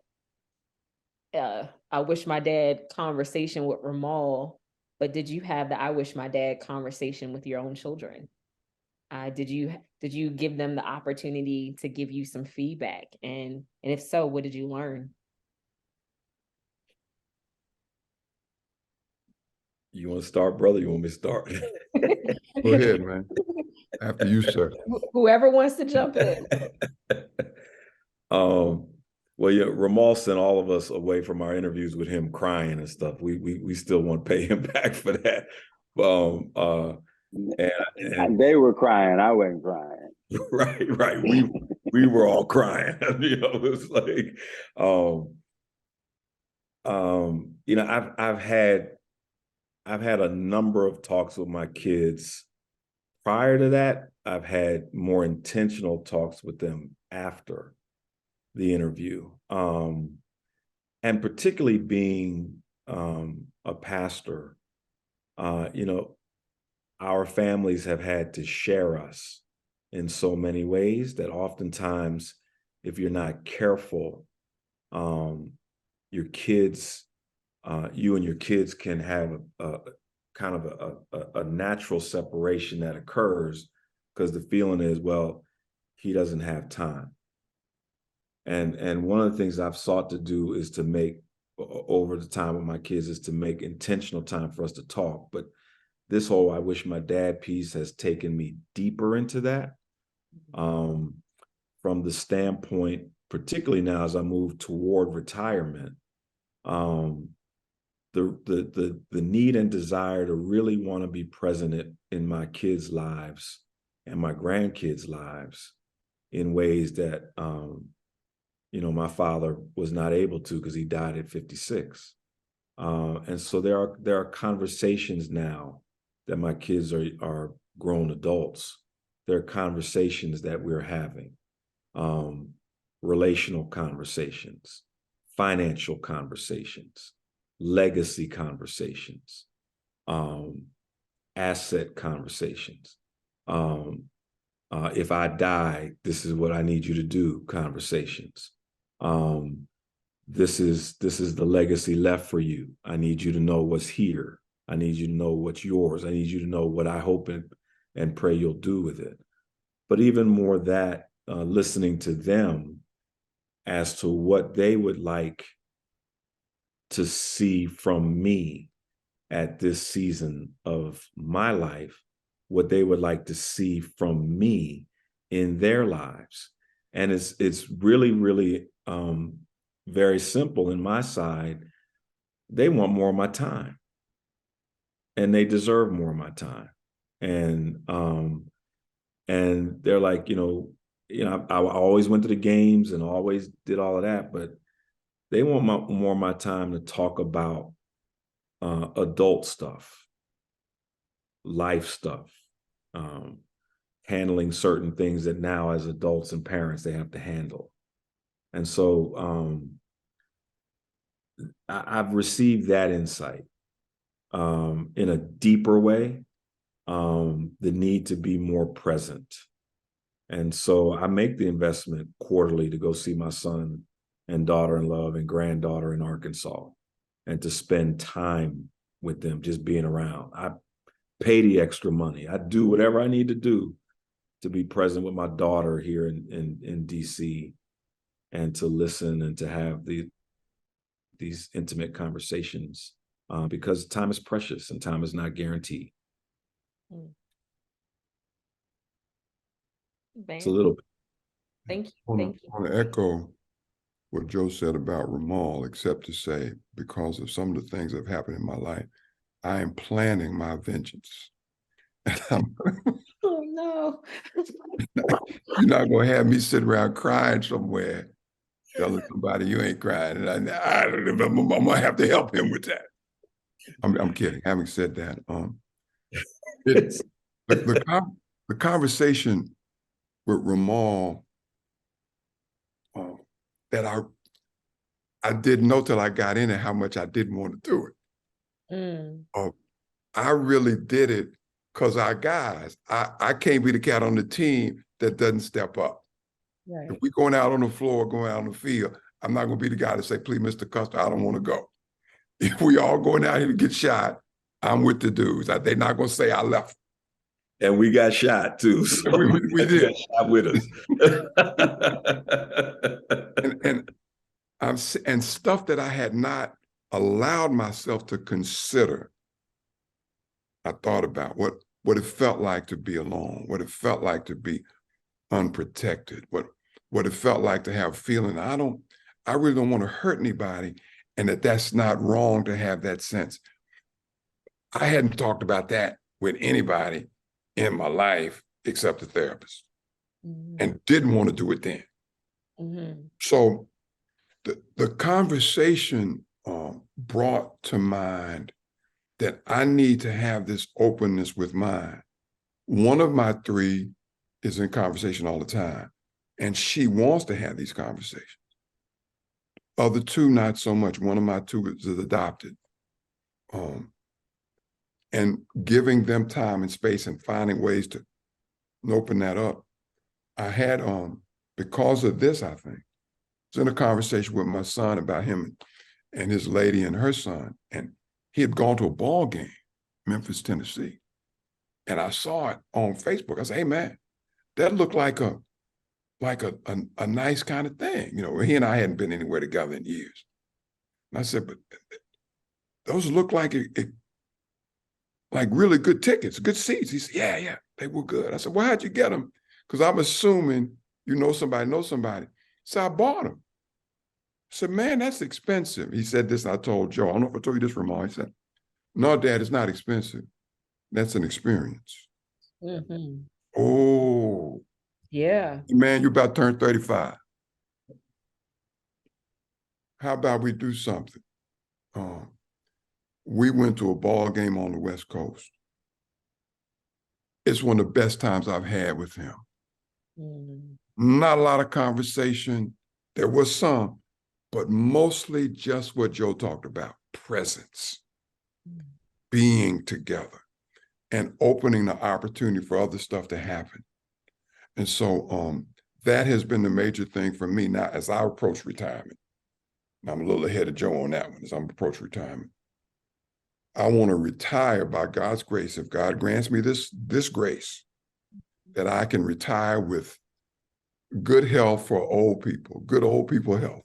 "I wish my dad" conversation with Romal, but did you have the "I wish my dad" conversation with your own children? Did you give them the opportunity to give you some feedback, and if so, what did you learn? You want to start, brother? You want me to start? Go ahead, man. After you, sir. Whoever wants to jump in. Well, yeah, Romal sent all of us away from our interviews with him crying and stuff. We still want to pay him back for that. And They were crying. I wasn't crying. Right. We were all crying. It was like, I've had a number of talks with my kids. Prior to that, I've had more intentional talks with them after the interview. And particularly being a pastor, our families have had to share us in so many ways that oftentimes, if you're not careful, your kids, you and your kids can have a kind of a natural separation that occurs because the feeling is, well, he doesn't have time. And one of the things I've sought to do is to make, over the time with my kids, is to make intentional time for us to talk. But this whole "I wish my dad" piece has taken me deeper into that, from the standpoint, particularly now as I move toward retirement, the need and desire to really want to be present in my kids' lives and my grandkids' lives in ways that my father was not able to because he died at 56. And so there are conversations now that my kids are grown adults. There are conversations that we're having, relational conversations, financial conversations, legacy conversations, asset conversations. If I die, this is what I need you to do conversations. This is the legacy left for you. I need you to know what's here. I need you to know what's yours. I need you to know what I hope and pray you'll do with it. But even more that, listening to them as to what they would like to see from me at this season of my life, what they would like to see from me in their lives. And it's really, really very simple in my side. They want more of my time, and they deserve more of my time. And they're like, I always went to the games and always did all of that, but they want more of my time to talk about adult stuff, life stuff, handling certain things that now as adults and parents they have to handle. And so I've received that insight in a deeper way, the need to be more present. And so I make the investment quarterly to go see my son and daughter-in-law and granddaughter in Arkansas and to spend time with them, just being around. I pay the extra money. I do whatever I need to do to be present with my daughter here in DC and to listen and to have these intimate conversations because time is precious and time is not guaranteed. It's a little bit. Thank you. I want to echo what Joe said about Romal, except to say, because of some of the things that have happened in my life, I am planning my vengeance. Oh no. You're not going to have me sit around crying somewhere, telling somebody you ain't crying. And I'm going to have to help him with that. I'm kidding. Having said that, the conversation with Romal that I didn't know till I got in it how much I didn't want to do it. Mm. I really did it because our guys, I can't be the cat on the team that doesn't step up. Right. If we're going out on the floor, going out on the field, I'm not going to be the guy to say, please, Mr. Custer, I don't want to go. If we all going out here to get shot, I'm with the dudes. They're not going to say I left. And we got shot too. So we did. got shot with us. and stuff that I had not allowed myself to consider. I thought about what it felt like to be alone, what it felt like to be unprotected, what it felt like to have a feeling I really don't want to hurt anybody, and that's not wrong to have that sense. I hadn't talked about that with anybody in my life except the therapist, and didn't want to do it then. So the conversation brought to mind that I need to have this openness with mine. One of my three is in conversation all the time, and she wants to have these conversations. Other two, not so much. One of my two is adopted. And giving them time and space and finding ways to open that up. I had, because of this, I think, I was in a conversation with my son about him and his lady and her son, and he had gone to a ball game, Memphis, Tennessee. And I saw it on Facebook. I said, hey man, that looked like a nice kind of thing. You know, he and I hadn't been anywhere together in years. And I said, but those look like like really good tickets, good seats. He said, yeah, they were good. I said, well, how'd you get them? Because I'm assuming you know somebody. So I bought them. I said, man, that's expensive. He said this, and I told Joe, I don't know if I told you this, Romal. He said, no, Dad, it's not expensive. That's an experience. Oh. Yeah. Man, you about to turn 35. How about we do something? We went to a ball game on the West Coast. It's one of the best times I've had with him. Not a lot of conversation. There was some, but mostly just what Joe talked about, presence, being together, and opening the opportunity for other stuff to happen. And so that has been the major thing for me now as I approach retirement. I'm a little ahead of Joe on that one as I'm approaching retirement. I want to retire by God's grace. If God grants me this grace, that I can retire with good health for old people, good old people health,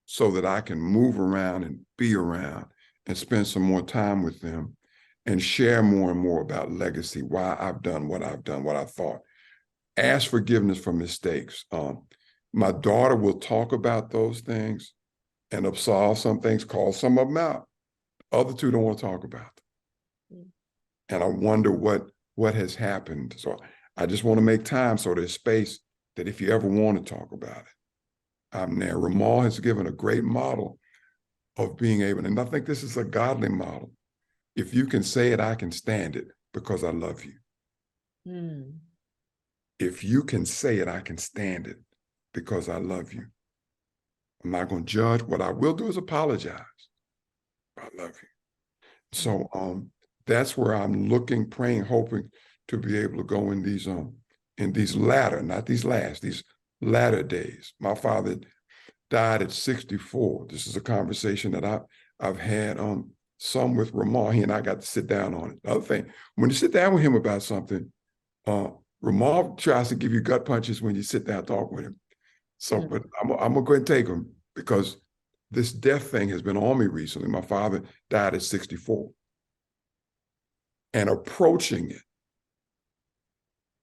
so that I can move around and be around and spend some more time with them and share more and more about legacy, why I've done, what I thought. Ask forgiveness for mistakes. My daughter will talk about those things and absolve some things, call some of them out. Other two don't want to talk about them. And I wonder what has happened. So I just want to make time so there's space that if you ever want to talk about it, I'm there. Romal has given a great model of being able, and I think this is a godly model. If you can say it, I can stand it because I love you. If you can say it, I can stand it because I love you. I'm not going to judge. What I will do is apologize. I love you. So that's where I'm looking, praying, hoping to be able to go in these latter, not these last, these latter days. My father died at 64. This is a conversation that I've had some with Romal. He and I got to sit down on it. The other thing, when you sit down with him about something, Romal tries to give you gut punches when you sit down and talk with him. So, but I'm gonna go ahead and take him because this death thing has been on me recently. My father died at 64. And approaching it,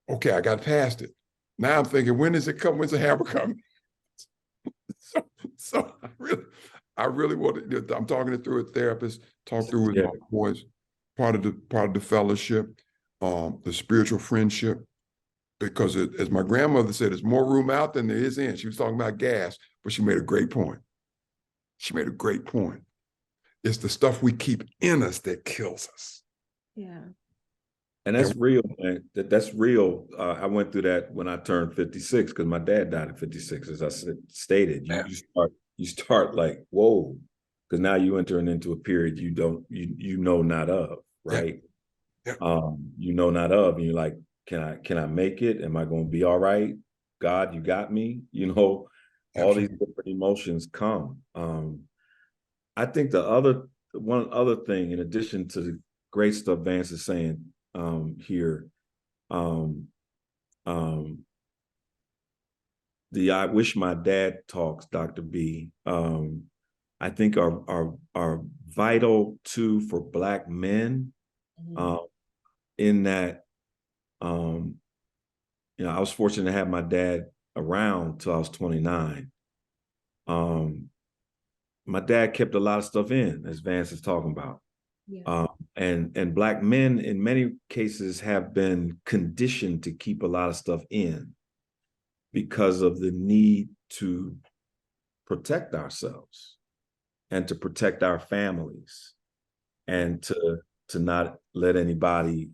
okay, I got past it. Now I'm thinking, when does it come? When's the hammer coming? So I really want to. I'm talking it through a therapist. Talk through with my boys. Part of the fellowship, the spiritual friendship, because as my grandmother said, there's more room out than there is in. She was talking about gas, but she made a great point. It's the stuff we keep in us that kills us. Yeah. And that's real, man. That's real. I went through that when I turned 56 because my dad died at 56, as I stated. You start start like, whoa, because now you entering into a period you know not of, right? Yeah. You know not of, and you're like, can I make it? Am I going to be all right? God, you got me. You know, all Absolutely. these different emotions come. I think one other thing, in addition to the great stuff Vance is saying here, the I wish my dad talks, Dr. B, I think are vital too for Black men, in that, I was fortunate to have my dad around till I was 29. My dad kept a lot of stuff in, as Vance is talking about. Yeah. And Black men in many cases have been conditioned to keep a lot of stuff in because of the need to protect ourselves and to protect our families and to not let anybody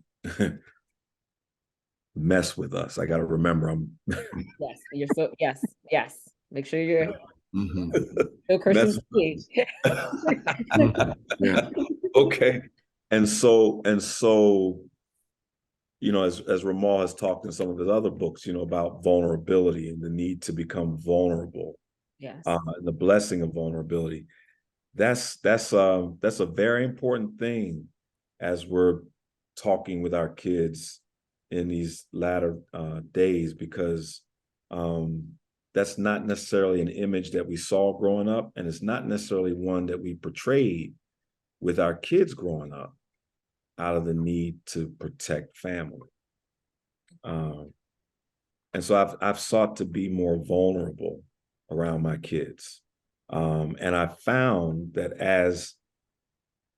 mess with us. I got to remember Yes, you're so yes. Make sure you're still mess Christian. Yeah. Okay. And so, as Romal has talked in some of his other books, about vulnerability and the need to become vulnerable, Yes. and the blessing of vulnerability. That's a very important thing as we're talking with our kids in these latter days, because that's not necessarily an image that we saw growing up, and it's not necessarily one that we portrayed with our kids growing up, out of the need to protect family. And so I've sought to be more vulnerable around my kids. And I found that as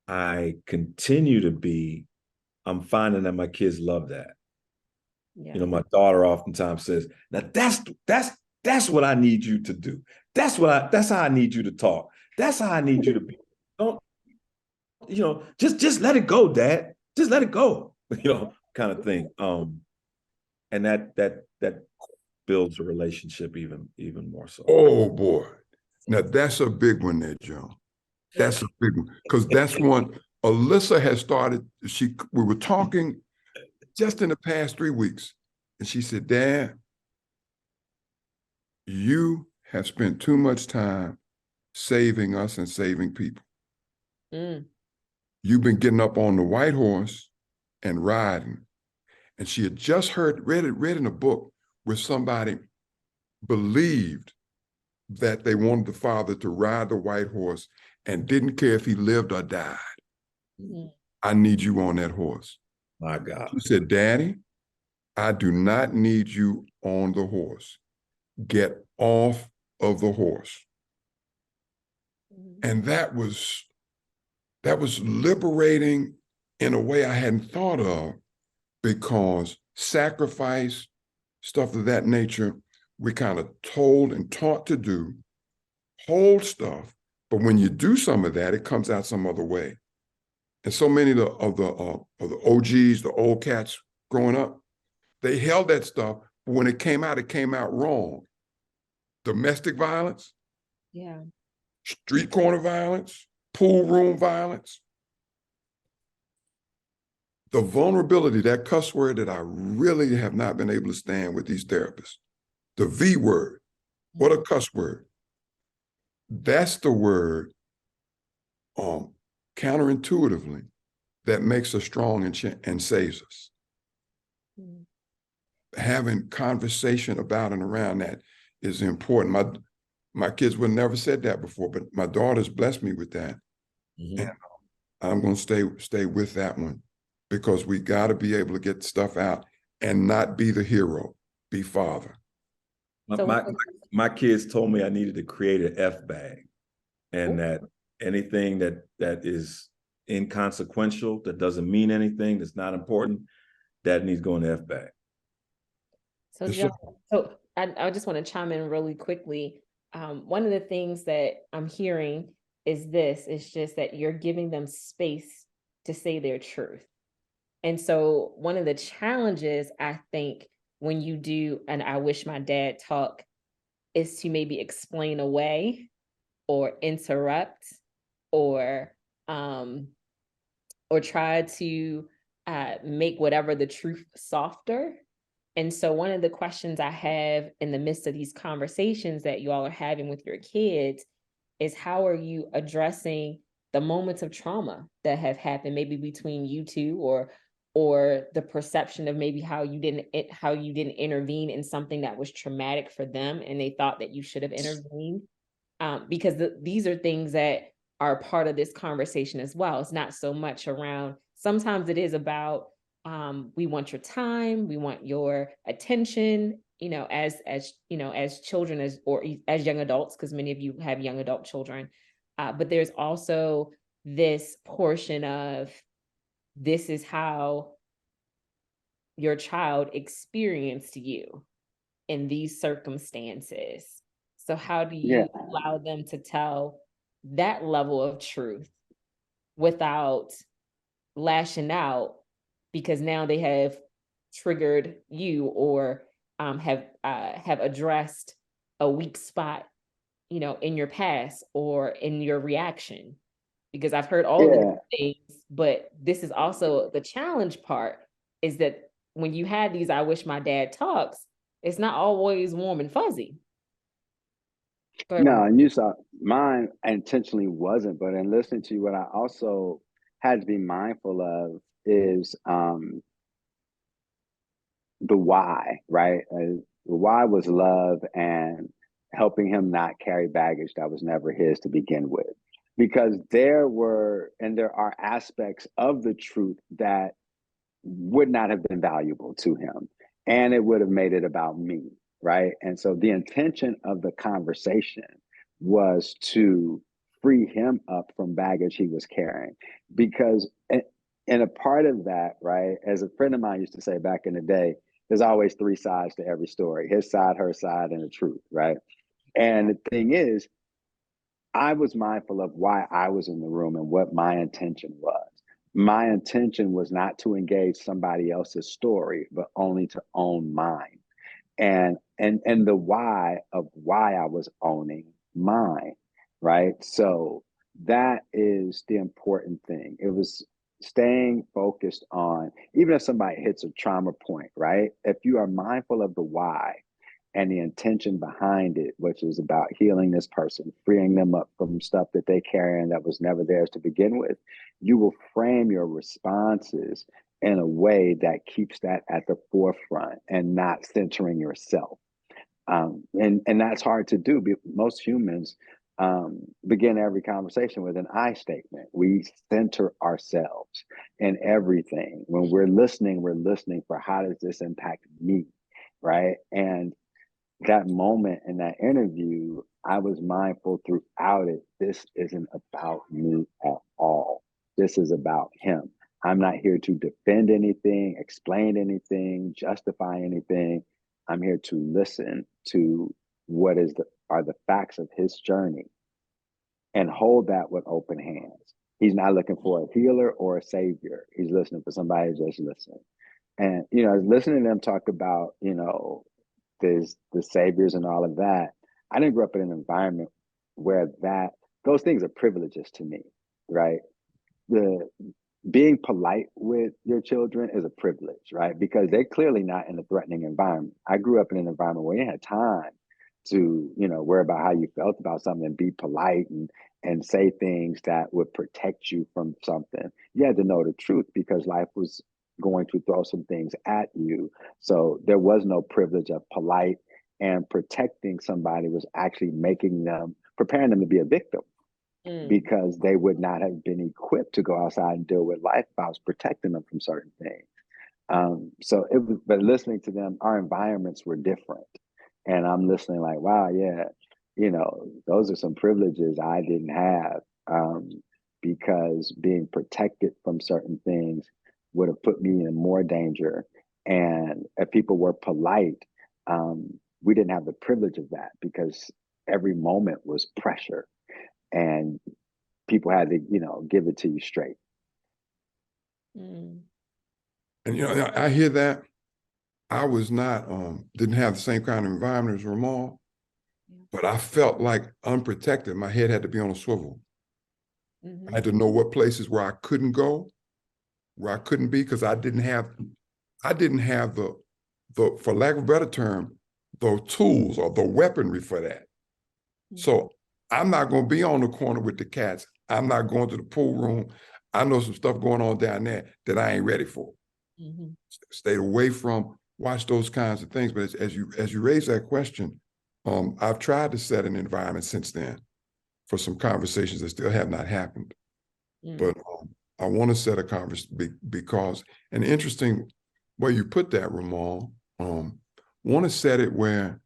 I continue to be, I'm finding that my kids love that. Yeah. My daughter oftentimes says, now that's what I need you to do. That's how I need you to talk. That's how I need you to be. Don't, just let it go, Dad. Just let it go, kind of thing. And that builds a relationship even more so. Oh boy. Now that's a big one there, John. That's a big one. Because that's one Alyssa has started. We were talking just in the past 3 weeks, and she said, Dad, you have spent too much time saving us and saving people. You've been getting up on the white horse and riding. And she had just read in a book where somebody believed that they wanted the father to ride the white horse and didn't care if he lived or died. I need you on that horse. My God. She said, Daddy, I do not need you on the horse. Get off of the horse. And that was liberating in a way I hadn't thought of, because sacrifice, stuff of that nature, we kind of told and taught to do, hold stuff, but when you do some of that, it comes out some other way. And so many of the OGs, the old cats growing up, they held that stuff, but when it came out wrong. Domestic violence, street corner violence, pool room violence. The vulnerability, that cuss word that I really have not been able to stand with these therapists. The V word, what a cuss word. That's the word, counterintuitively, that makes us strong and saves us. Having conversation about and around that is important. My kids would never said that before, but my daughter's blessed me with that. And I'm going to stay with that one, because we got to be able to get stuff out and not be the hero, be father. My kids told me I needed to create an F bag, and that anything that is inconsequential, that doesn't mean anything, that's not important, that needs to go in the F bag. So, Joe, I just want to chime in really quickly. One of the things that I'm hearing is just that you're giving them space to say their truth. And so one of the challenges, I think, when you do an I wish my dad talk, is to maybe explain away or interrupt or try to make whatever the truth softer. And so one of the questions I have in the midst of these conversations that you all are having with your kids is, how are you addressing the moments of trauma that have happened maybe between you two, or the perception of maybe how you didn't intervene in something that was traumatic for them and they thought that you should have intervened? Because these are things that are part of this conversation as well. It's not so much around, sometimes it is about, we want your time, we want your attention, as children, or as young adults, because many of you have young adult children. But there's also this portion of, this is how your child experienced you in these circumstances. So how do you allow them to tell that level of truth without lashing out, because now they have triggered you, or have addressed a weak spot, in your past or in your reaction? Because I've heard all the things, but this is also the challenge part, is that when you had these "I wish my dad" talks, it's not always warm and fuzzy. No, and you saw mine intentionally wasn't, but in listening to you, what I also had to be mindful of is the why, right? The why was love and helping him not carry baggage that was never his to begin with. Because there were, and there are aspects of the truth that would not have been valuable to him. And it would have made it about me, right? And so the intention of the conversation was to free him up from baggage he was carrying. Because, and a part of that, right, as a friend of mine used to say back in the day, there's always three sides to every story: his side, her side, and the truth, right? And the thing is, I was mindful of why I was in the room and what my intention was. My intention was not to engage somebody else's story, but only to own mine. And the why of why I was owning mine, right? So that is the important thing. It was staying focused on, even if somebody hits a trauma point, right? If you are mindful of the why and the intention behind it, which is about healing this person, freeing them up from stuff that they carry and that was never theirs to begin with, you will frame your responses in a way that keeps that at the forefront and not centering yourself. And that's hard to do. Most humans begin every conversation with an I statement. We center ourselves in everything. When we're listening for, how does this impact me, right? And that moment in that interview, I was mindful throughout it. This isn't about me at all. This is about him. I'm not here to defend anything, explain anything, justify anything. I'm here to listen to what are the facts of his journey and hold that with open hands. He's not looking for a healer or a savior. He's listening for somebody to just listen. And, listening to them talk about, there's the saviors and all of that. I didn't grow up in an environment where those things are privileges to me, right? The being polite with your children is a privilege, right? Because they're clearly not in a threatening environment. I grew up in an environment where you had time to, worry about how you felt about something and be polite and say things that would protect you from something. You had to know the truth because life was going to throw some things at you. So there was no privilege of polite, and protecting somebody was actually preparing them to be a victim. Because they would not have been equipped to go outside and deal with life if I was protecting them from certain things. But listening to them, our environments were different. And I'm listening like, wow, yeah, those are some privileges I didn't have, because being protected from certain things would have put me in more danger. And if people were polite, we didn't have the privilege of that because every moment was pressure. And people had to, give it to you straight. And, I hear that. I was not, didn't have the same kind of environment as Romal, but I felt like unprotected. My head had to be on a swivel. Mhm. I had to know what places where I couldn't go, where I couldn't be, because I didn't have the, for lack of a better term, the tools or the weaponry for that. So I'm not going to be on the corner with the cats. I'm not going to the pool room. I know some stuff going on down there that I ain't ready for. Stayed away from, watch those kinds of things. But as you raise that question, I've tried to set an environment since then for some conversations that still have not happened. But I want to set a conversation because an interesting way you put that, Romal, want to set it where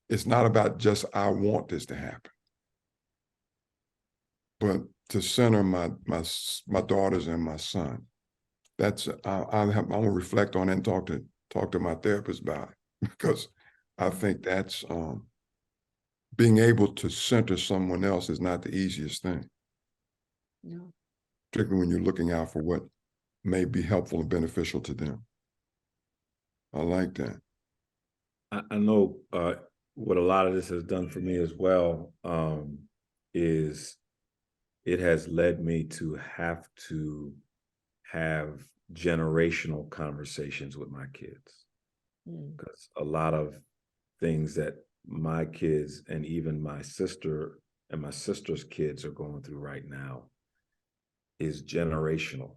it's not about just I want this to happen, but to center my daughters and my son. That's I'm gonna reflect on it and talk to my therapist about it, because I think that's being able to center someone else is not the easiest thing. No. Particularly when you're looking out for what may be helpful and beneficial to them. I like that. I know what a lot of this has done for me as well is it has led me to have generational conversations with my kids, because a lot of things that my kids and even my sister and my sister's kids are going through right now is generational.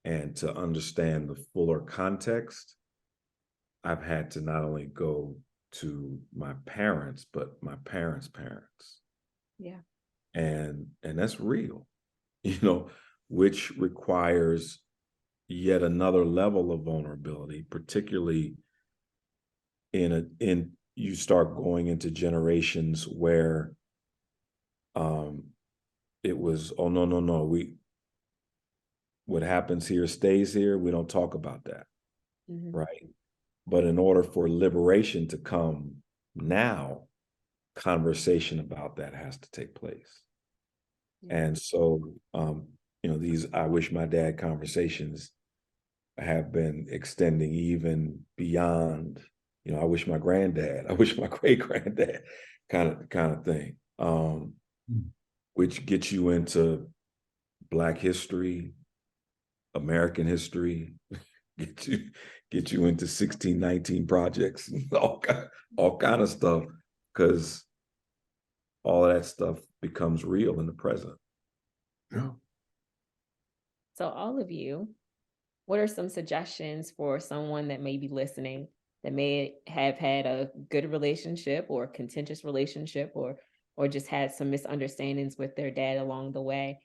And to understand the fuller context, I've had to not only go to my parents, but my parents' parents. Yeah. And that's real, which requires yet another level of vulnerability, particularly in you start going into generations where it was, oh no, what happens here stays here. We don't talk about that. Right. But in order for liberation to come now, conversation about that has to take place. And so, these I wish my dad conversations have been extending even beyond, I wish my granddad, I wish my great granddad kind of thing, which gets you into Black history, American history, get you into 1619 projects, all kind of stuff, because all of that stuff becomes real in the present. Yeah. So all of you, what are some suggestions for someone that may be listening that may have had a good relationship or contentious relationship or just had some misunderstandings with their dad along the way?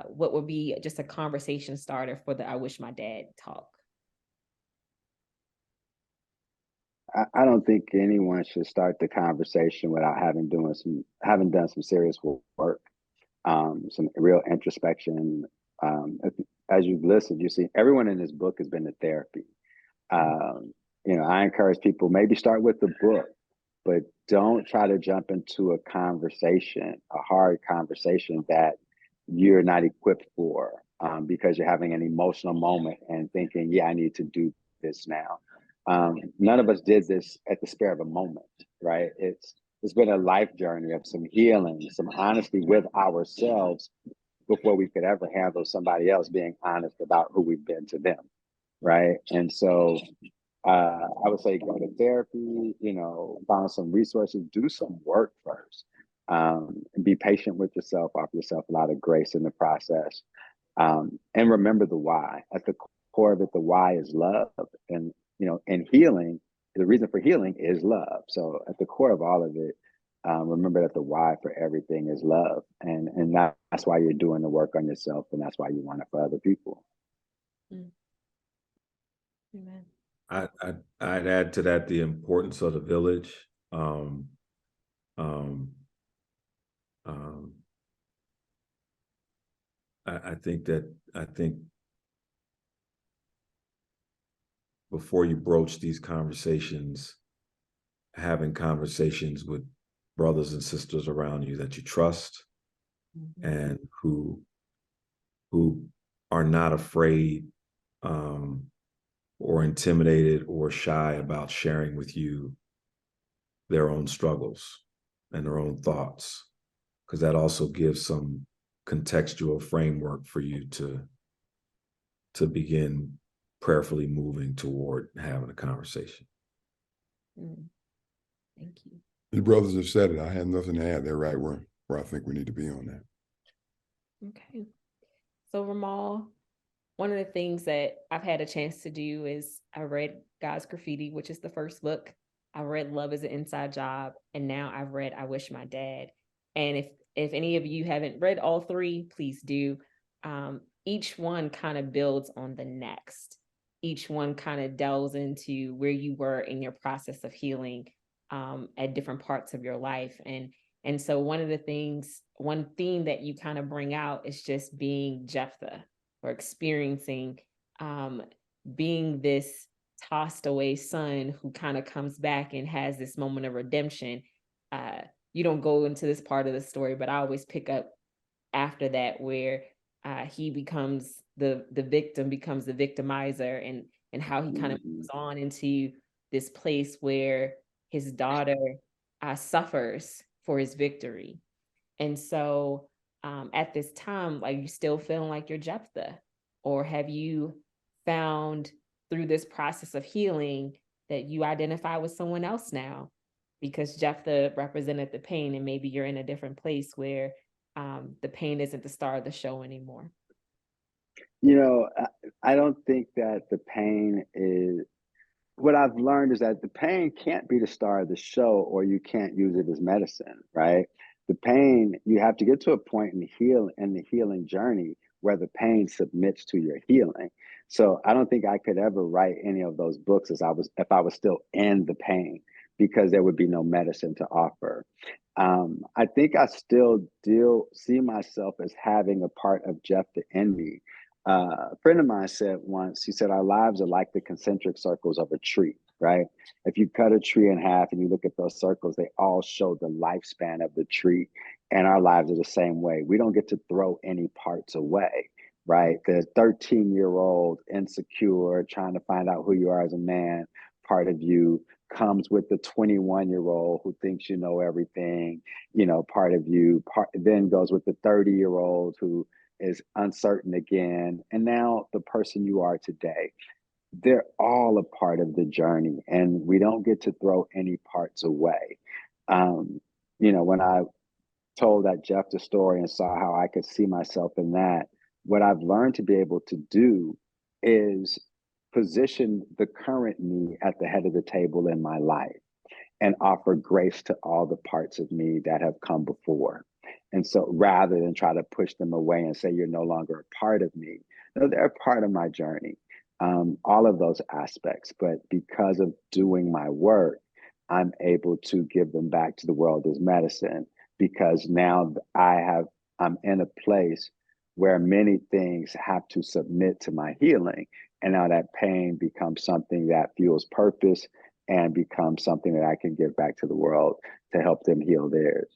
What would be just a conversation starter for the I wish my dad talk? I don't think anyone should start the conversation without having done some serious work, some real introspection. As you've listened, you see everyone in this book has been to therapy. I encourage people, maybe start with the book, but don't try to jump into a hard conversation that you're not equipped for, because you're having an emotional moment and thinking, yeah, I need to do this now. None of us did this at the spare of a moment, right? It's been a life journey of some healing, some honesty with ourselves before we could ever handle somebody else being honest about who we've been to them, right? And so I would say go to therapy, find some resources, do some work first, and be patient with yourself, offer yourself a lot of grace in the process, and remember the why. At the core of it, the why is love, and and healing. The reason for healing is love. So at the core of all of it, remember that the why for everything is love, and that's why you're doing the work on yourself, and that's why you want it for other people. Amen. I'd add to that the importance of the village. I think before you broach these conversations, having conversations with brothers and sisters around you that you trust, and who are not afraid or intimidated or shy about sharing with you their own struggles. and their own thoughts, because that also gives some contextual framework for you to begin prayerfully moving toward having a conversation. Thank you. The brothers have said it. I have nothing to add. They're right where I think we need to be on that. Okay. So Romal, one of the things that I've had a chance to do is I read God's Graffiti, which is the first book. I read Love is an Inside Job, and now I've read I Wish My Dad. And if any of you haven't read all three, please do. Each one kind of builds on the next. Each one kind of delves into where you were in your process of healing at different parts of your life. And so one theme that you kind of bring out is just being Jephthah, or experiencing being this tossed away son who kind of comes back and has this moment of redemption. You don't go into this part of the story, but I always pick up after that where he becomes the victim, becomes the victimizer, and how he kind of moves on into this place where his daughter suffers for his victory. And so at this time, like, you still feeling like you're Jephthah, or have you found through this process of healing that you identify with someone else now? Because Jephthah represented the pain, and maybe you're in a different place where the pain isn't the star of the show anymore. You know, I don't think that the pain is, what I've learned is that the pain can't be the star of the show, or you can't use it as medicine, right? The pain, you have to get to a point in the healing journey where the pain submits to your healing. So I don't think I could ever write any of those books if I was still in the pain, because there would be no medicine to offer. I think I still see myself as having a part of Jephthah in me. A friend of mine said once, he said, our lives are like the concentric circles of a tree, right? If you cut a tree in half and you look at those circles, they all show the lifespan of the tree. And our lives are the same way. We don't get to throw any parts away, right? The 13-year-old insecure, trying to find out who you are as a man, part of you comes with the 21-year-old who thinks you know everything, part of you, then goes with the 30-year-old who is uncertain again. And now the person you are today, they're all a part of the journey, and we don't get to throw any parts away. When I told that Jephthah story and saw how I could see myself in that, what I've learned to be able to do is position the current me at the head of the table in my life and offer grace to all the parts of me that have come before. And so rather than try to push them away and say, you're no longer a part of me, no, they're a part of my journey, all of those aspects. But because of doing my work, I'm able to give them back to the world as medicine, because now I'm in a place where many things have to submit to my healing. And now that pain becomes something that fuels purpose and becomes something that I can give back to the world to help them heal theirs.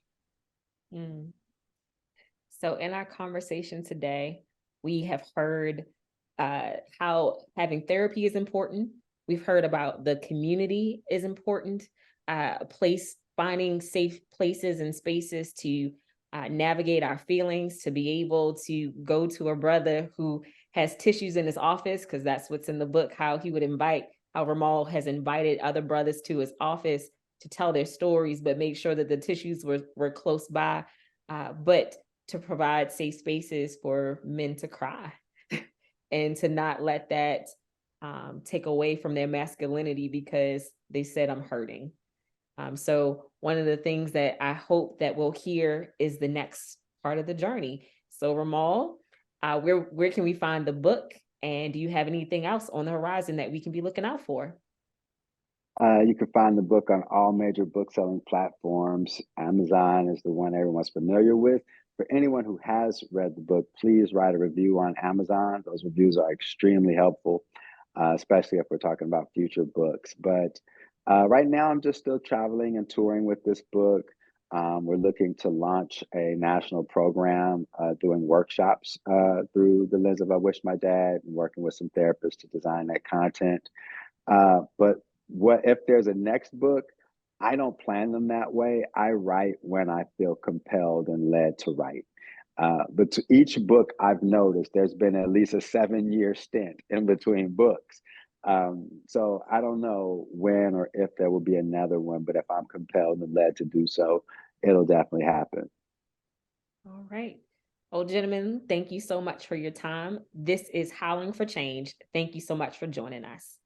So in our conversation today, we have heard how having therapy is important. We've heard about the community is important, finding safe places and spaces to navigate our feelings, to be able to go to a brother who has tissues in his office, because that's what's in the book, how Romal has invited other brothers to his office to tell their stories, but make sure that the tissues were close by, but to provide safe spaces for men to cry and to not let that take away from their masculinity because they said, I'm hurting. So one of the things that I hope that we'll hear is the next part of the journey. So Romal, where can we find the book? And do you have anything else on the horizon that we can be looking out for? You can find the book on all major book-selling platforms. Amazon is the one everyone's familiar with. For anyone who has read the book, please write a review on Amazon. Those reviews are extremely helpful, especially if we're talking about future books. But right now, I'm just still traveling and touring with this book. We're looking to launch a national program, doing workshops through the lens of I Wish My Dad, and working with some therapists to design that content. But what if there's a next book? I don't plan them that way. I write when I feel compelled and led to write. But to each book, I've noticed there's been at least a 7-year stint in between books. So I don't know when or if there will be another one, but if I'm compelled and led to do so, it'll definitely happen. All right. Well, gentlemen, thank you so much for your time. This is Howling for Change. Thank you so much for joining us.